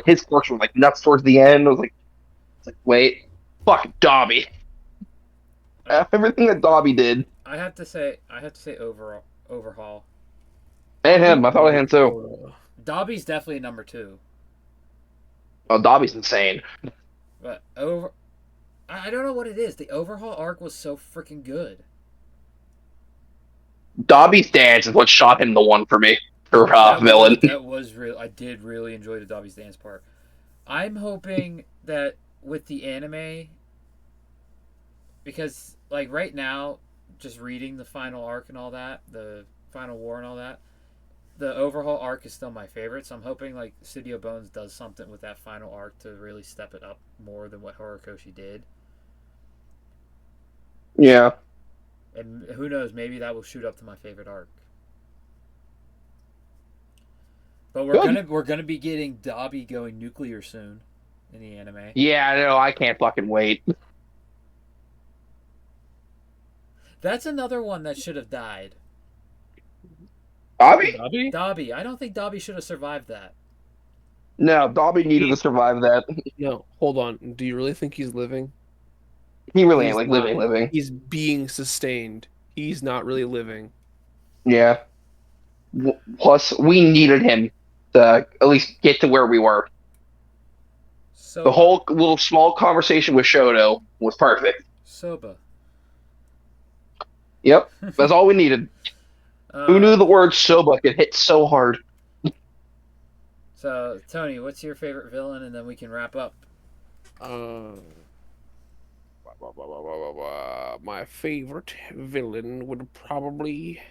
his quirks were like nuts towards the end. I was like, it's like, wait, fuck Dobby. Everything that Dobby did. I have to say overhaul. And him, I thought of him too. Dobby's definitely number 2. Oh, Dobby's insane. But I don't know what it is. The overhaul arc was so freaking good. Dobby's dance is what shot him the one for me for villain. That was real. I did really enjoy the Dobby's dance part. I'm hoping that with the anime, because like right now, just reading the final arc and all that, the final war and all that, the overhaul arc is still my favorite. So I'm hoping like Studio Bones does something with that final arc to really step it up more than what Horikoshi did. Yeah. And who knows, maybe that will shoot up to my favorite arc. But we're gonna be getting Dobby going nuclear soon in the anime. Yeah, no, I can't fucking wait. That's another one that should have died. Dobby? Dobby. I don't think Dobby should have survived that. No, Dobby needed to survive that. No, hold on. Do you really think he's living? He really ain't like living. He's being sustained. He's not really living. Yeah. Plus, we needed him to at least get to where we were. So The whole little small conversation with Shoto was perfect. Soba. Yep, that's all we needed. Who knew the word soba could hit so hard? So, Tony, what's your favorite villain? And then we can wrap up. My favorite villain would probably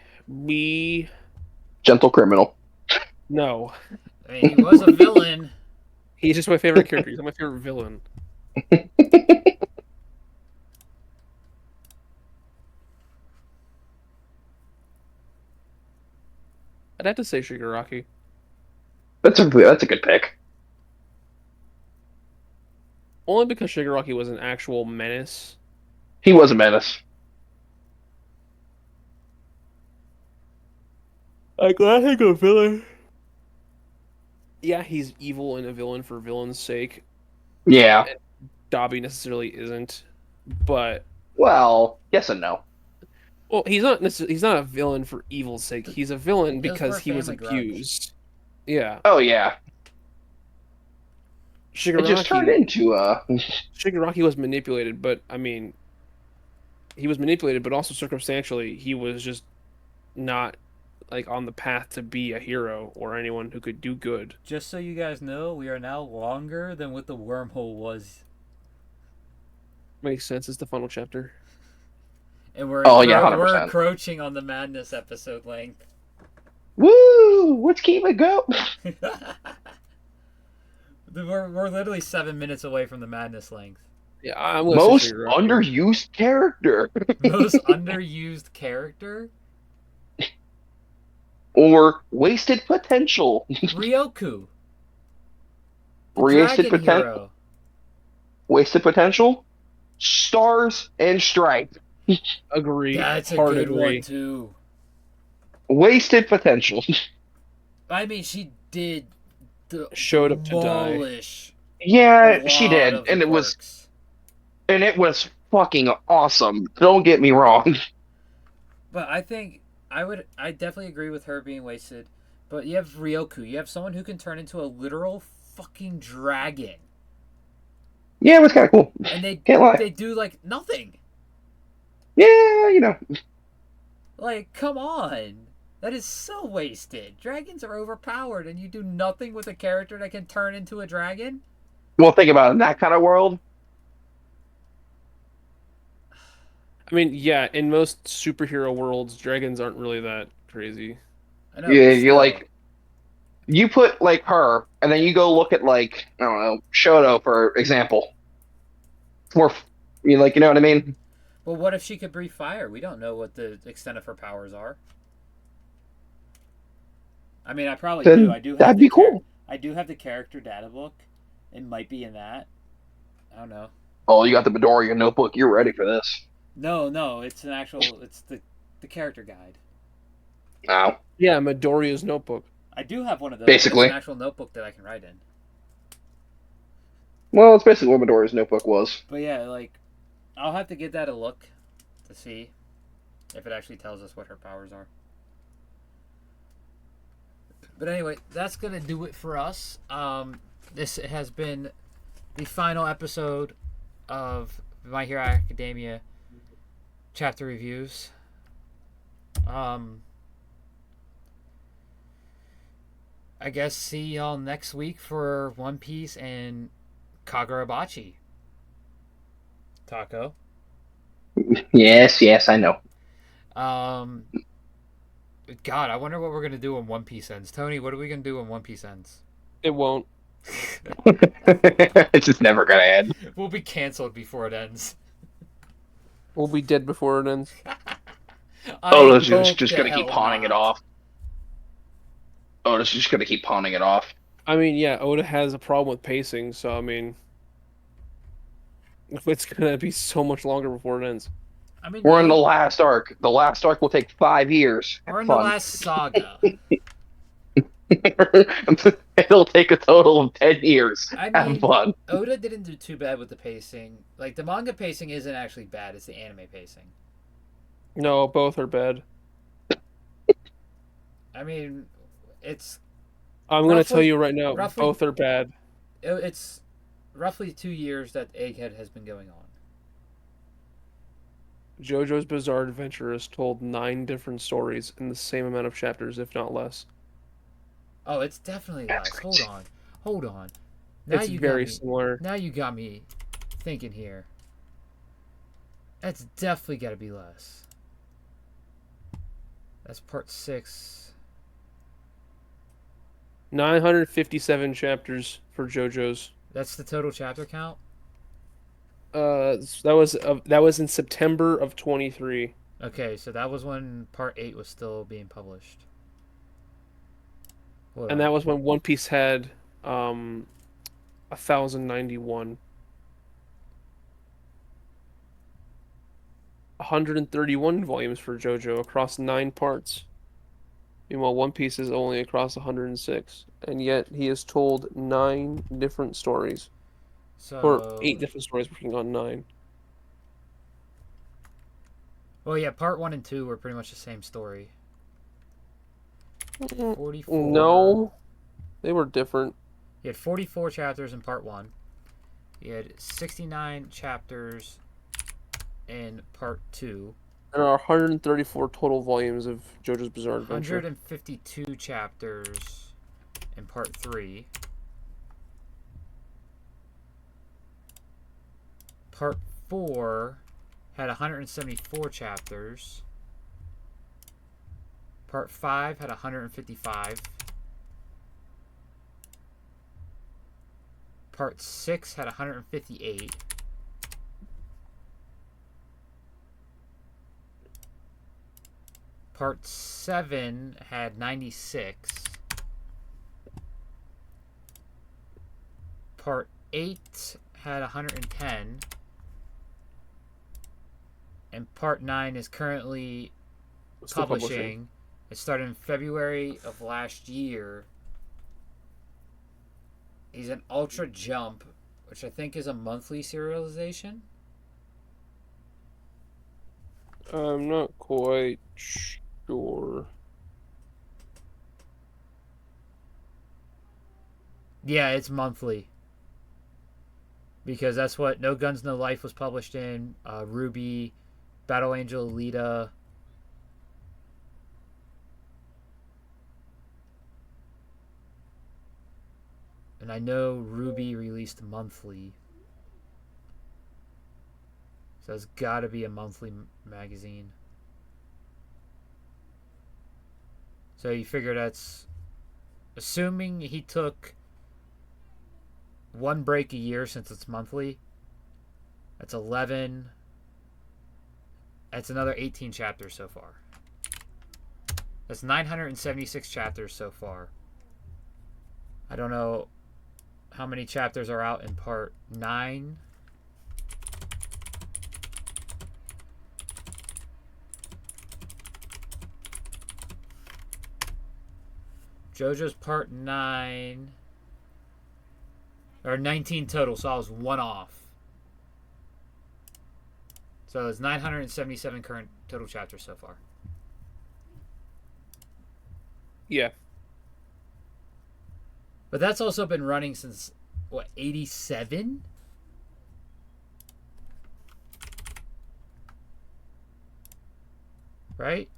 be... Gentle Criminal. No. I mean, he was a villain. He's just my favorite character. He's not my favorite villain. I'd have to say Shigaraki. That's a good pick. Only because Shigaraki was an actual menace. He was a menace. I think a villain. Yeah, he's evil and a villain for villain's sake. Yeah. And Dobby necessarily isn't, but well, yes and no. Well, he's not a villain for evil's sake. He's a villain It was because for he was family abused. Yeah. Oh yeah. Shigaraki It just turned into Shigaraki was manipulated, but I mean, he was manipulated, but also circumstantially, he was just not like on the path to be a hero or anyone who could do good. Just so you guys know, we are now longer than what the wormhole was. Makes sense. It's the final chapter. And we're 100%. encroaching on the madness episode length. Woo! Let's keep it going. We're literally 7 minutes away from the madness length. Yeah, I'm gonna Most say Shigaraki. underused character. Most underused character? Or wasted potential. Ryoku. Wasted Dragon potential. Hero. Wasted potential. Stars and Stripes. Agree. That's a Hard good agree. one too. Wasted potential. I mean, she did Showed up to die. demolish Yeah, A she lot did, of the quirks. and it was fucking awesome. Don't get me wrong. But I think I definitely agree with her being wasted. But you have Ryoku. You have someone who can turn into a literal fucking dragon. Yeah, it was kind of cool. And Can't lie. they do like nothing. Yeah, you know. Like, come on. That is so wasted. Dragons are overpowered and you do nothing with a character that can turn into a dragon? Well, think about it. In that kind of world, I mean, yeah, in most superhero worlds, dragons aren't really that crazy. I know, you but you still. like you put like her, and then you go look at like I don't know Shoto for example. It's more, you know what I mean? Well, what if she could breathe fire? We don't know what the extent of her powers are. I mean, I probably do. Then that'd be cool. I do have the character data book. It might be in that. I don't know. Oh, you got the Midoriya notebook. You're ready for this. No, it's an actual. It's the character guide. Now, Yeah, Midoriya's notebook. I do have one of those. It's an basically. actual notebook that I can write in. Well, it's basically what Midoriya's notebook was. But yeah, like, I'll have to give that a look to see if it actually tells us what her powers are. But anyway, that's gonna do it for us. This has been the final episode of My Hero Academia chapter reviews. I guess see y'all next week for One Piece and Kagurabachi. Taco. Yes, I know. God, I wonder what we're gonna do when One Piece ends. Tony, what are we gonna do when One Piece ends? It won't. It's just never gonna end. We'll be canceled before it ends. We'll be dead before it ends. Oda's I hope just the gonna keep hell pawning it not. off. Oda's just gonna keep pawning it off. I mean, yeah, Oda has a problem with pacing, so I mean, it's gonna be so much longer before it ends. I mean, We're in the last arc. The last arc will take 5 years. we're in the Fun. last saga. It'll take a total of 10 years. I Have mean, fun. Oda didn't do too bad with the pacing. Like, the manga pacing isn't actually bad, it's the anime pacing. No, both are bad. I mean, it's I'm gonna tell Roughly- you right now, roughly- both are bad. it's roughly 2 years that Egghead has been going on. JoJo's Bizarre Adventure has told 9 different stories in the same amount of chapters, if not less. Oh, it's definitely That's less. crazy. Hold on. Now It's you very got me. similar. Now you got me thinking here. That's definitely got to be less. That's part 6. 957 chapters for JoJo's. That's the total chapter count. That was in September of 23. Okay, so that was when part 8 was still being published. Hold And on. that was when One Piece had 1091. 131 volumes for JoJo across 9 parts. Meanwhile, One Piece is only across 106, and yet he has told 9 different stories, or So 8 different stories, working on 9. Well, yeah, part 1 and 2 were pretty much the same story. 44. No, they were different. He had 44 chapters in part 1. He had 69 chapters in part 2. There are 134 total volumes of JoJo's Bizarre Adventure. 152 chapters in part 3. Part 4 had 174 chapters. Part 5 had 155. Part 6 had 158. Part 7 had 96. Part 8 had 110. And Part 9 is currently Still publishing. It started in February of last year. He's an Ultra Jump, which I think is a monthly serialization. I'm not quite sure. Yeah, it's monthly. Because that's what No Guns, No Life was published in. Ruby, Battle Angel, Alita. And I know Ruby released monthly. So it's got to be a monthly magazine. So you figure that's... Assuming he took one break a year since it's monthly, that's 11. That's another 18 chapters so far. That's 976 chapters so far. I don't know how many chapters are out in part 9. JoJo's part 9. Or 19 total, so I was one off. So it's 977 current total chapters so far. Yeah. But that's also been running since, what, 87? Right?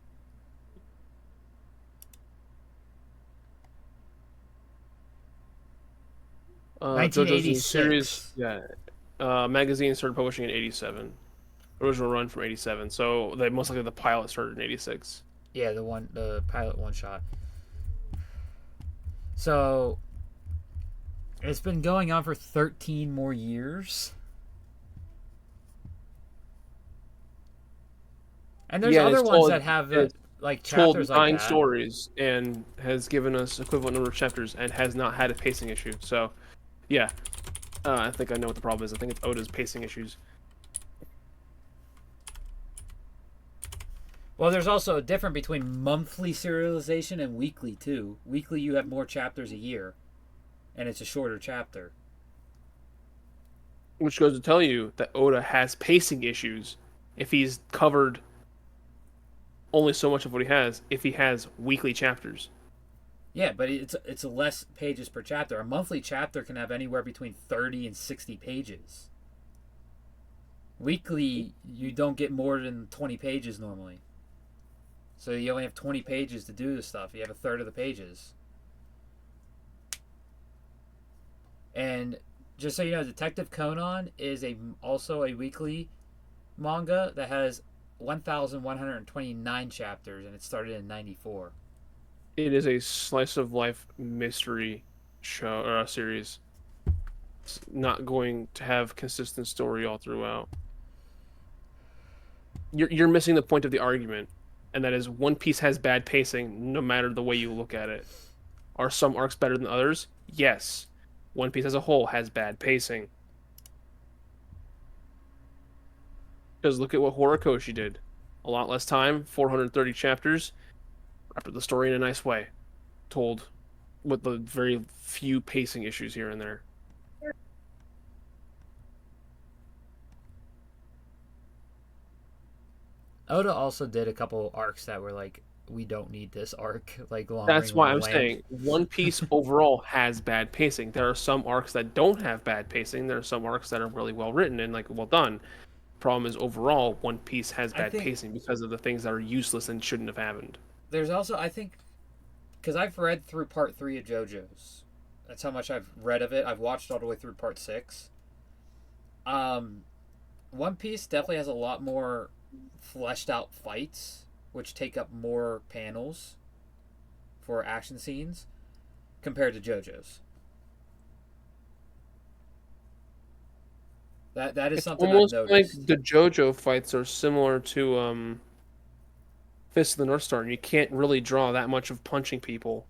JoJo's series, yeah. Magazine started publishing in 87. Original run from 87. So they most likely the pilot started in 86. Yeah, the pilot one shot. So it's been going on for 13 more years. And there's other ones that have like chapters told 9 like that. stories and has given us equivalent number of chapters and has not had a pacing issue. So, yeah, I think I know what the problem is. I think it's Oda's pacing issues. Well, there's also a difference between monthly serialization and weekly too. Weekly, you have more chapters a year, and it's a shorter chapter. Which goes to tell you that Oda has pacing issues if he's covered only so much of what he has if he has weekly chapters. Yeah, but it's less pages per chapter. A monthly chapter can have anywhere between 30 and 60 pages. Weekly, you don't get more than 20 pages normally. So you only have 20 pages to do this stuff. You have a third of the pages. And just so you know, Detective Conan is also a weekly manga that has 1,129 chapters, and it started in 94. It is a slice of life mystery show series. It's not going to have consistent story all throughout. You're missing the point of the argument, and that is One Piece has bad pacing no matter the way you look at it. Are some arcs better than others? Yes. One Piece as a whole has bad pacing. Because look at what Horikoshi did. A lot less time, 430 chapters, wrapped up the story in a nice way. Told with the very few pacing issues here and there. Oda also did a couple arcs that were like, we don't need this arc. Like Long That's Ring, why Long I'm Land. saying One Piece overall has bad pacing. There are some arcs that don't have bad pacing. There are some arcs that are really well written and like well done. Problem is overall One Piece has bad pacing because of the things that are useless and shouldn't have happened. There's also, I think, because I've read through part 3 of JoJo's. That's how much I've read of it. I've watched all the way through part 6. One Piece definitely has a lot more fleshed out fights, which take up more panels for action scenes compared to JoJo's. That is something I've noticed. Almost like the JoJo fights are similar to Fist of the North Star, and you can't really draw that much of punching people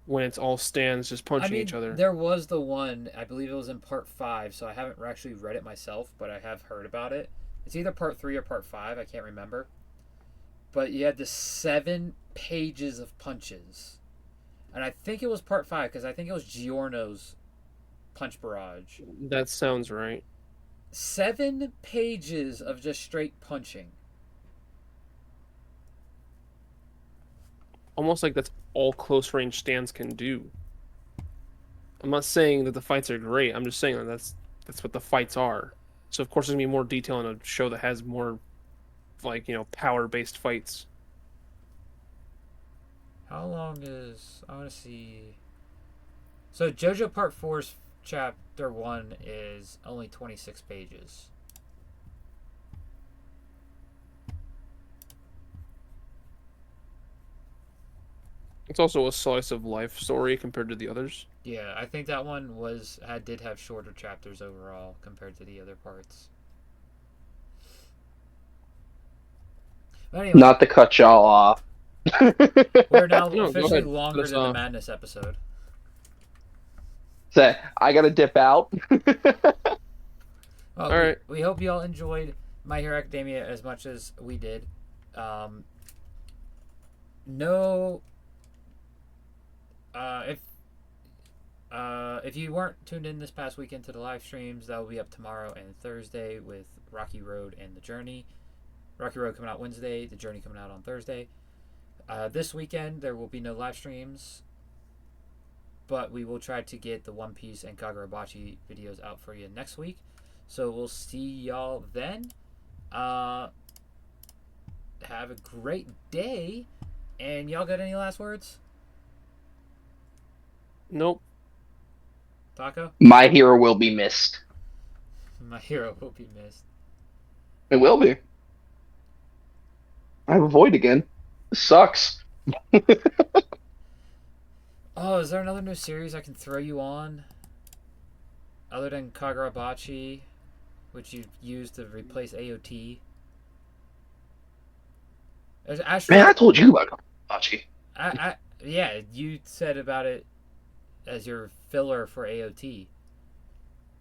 when it's all stands just punching each other. There was the one, I believe it was in part 5, so I haven't actually read it myself, but I have heard about it. It's either part 3 or part 5, I can't remember. But you had the 7 pages of punches. And I think it was part 5, because I think it was Giorno's punch barrage. That sounds right. 7 pages of just straight punching. Almost like that's all close range stands can do. I'm not saying that the fights are great. I'm just saying that that's what the fights are. So of course there's gonna be more detail in a show that has more, like, power based fights. How long is... I want to see... So JoJo Part 4's Chapter 1 is only 26 pages. It's also a slice of life story compared to the others. Yeah, I think that one did have shorter chapters overall compared to the other parts. But anyway, Not to cut y'all off. we're now No, go officially ahead. longer Cut us than the off. Madness episode. So, I gotta dip out. Well, All right. we hope you all enjoyed My Hero Academia as much as we did. If you weren't tuned in this past weekend to the live streams, that will be up tomorrow and Thursday with Rocky Road and The Journey. Rocky Road coming out Wednesday, The Journey coming out on Thursday. This weekend there will be no live streams, but we will try to get the One Piece and Kagurabachi videos out for you next week. So we'll see y'all then. Have a great day. And y'all got any last words? Nope. Taco? My hero will be missed. My hero will be missed. It will be. I have a void again. This sucks. Oh, is there another new series I can throw you on? Other than Kagurabachi, which you used to replace AOT? There's Astro... Man, I told you about Kachi. Yeah, you said about it as your filler for AOT.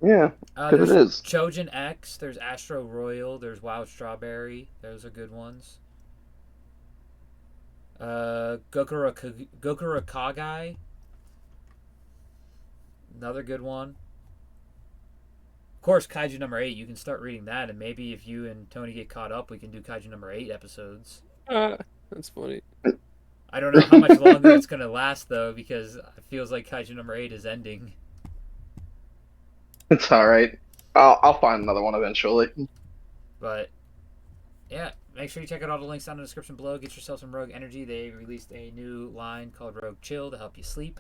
Yeah, There's it is. Chojin X, there's Astro Royal, there's Wild Strawberry. Those are good ones. Gokura Kagai. Another good one. Of course, Kaiju number 8. You can start reading that, and maybe if you and Tony get caught up, we can do Kaiju number 8 episodes. That's funny. I don't know how much longer it's going to last, though, because it feels like Kaiju number 8 is ending. It's alright. I'll find another one eventually. But, yeah, make sure you check out all the links down in the description below. Get yourself some Rogue Energy. They released a new line called Rogue Chill to help you sleep.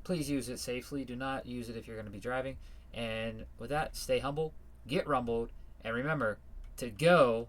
Please use it safely. Do not use it if you're going to be driving. And with that, stay humble, get rumbled, and remember to go...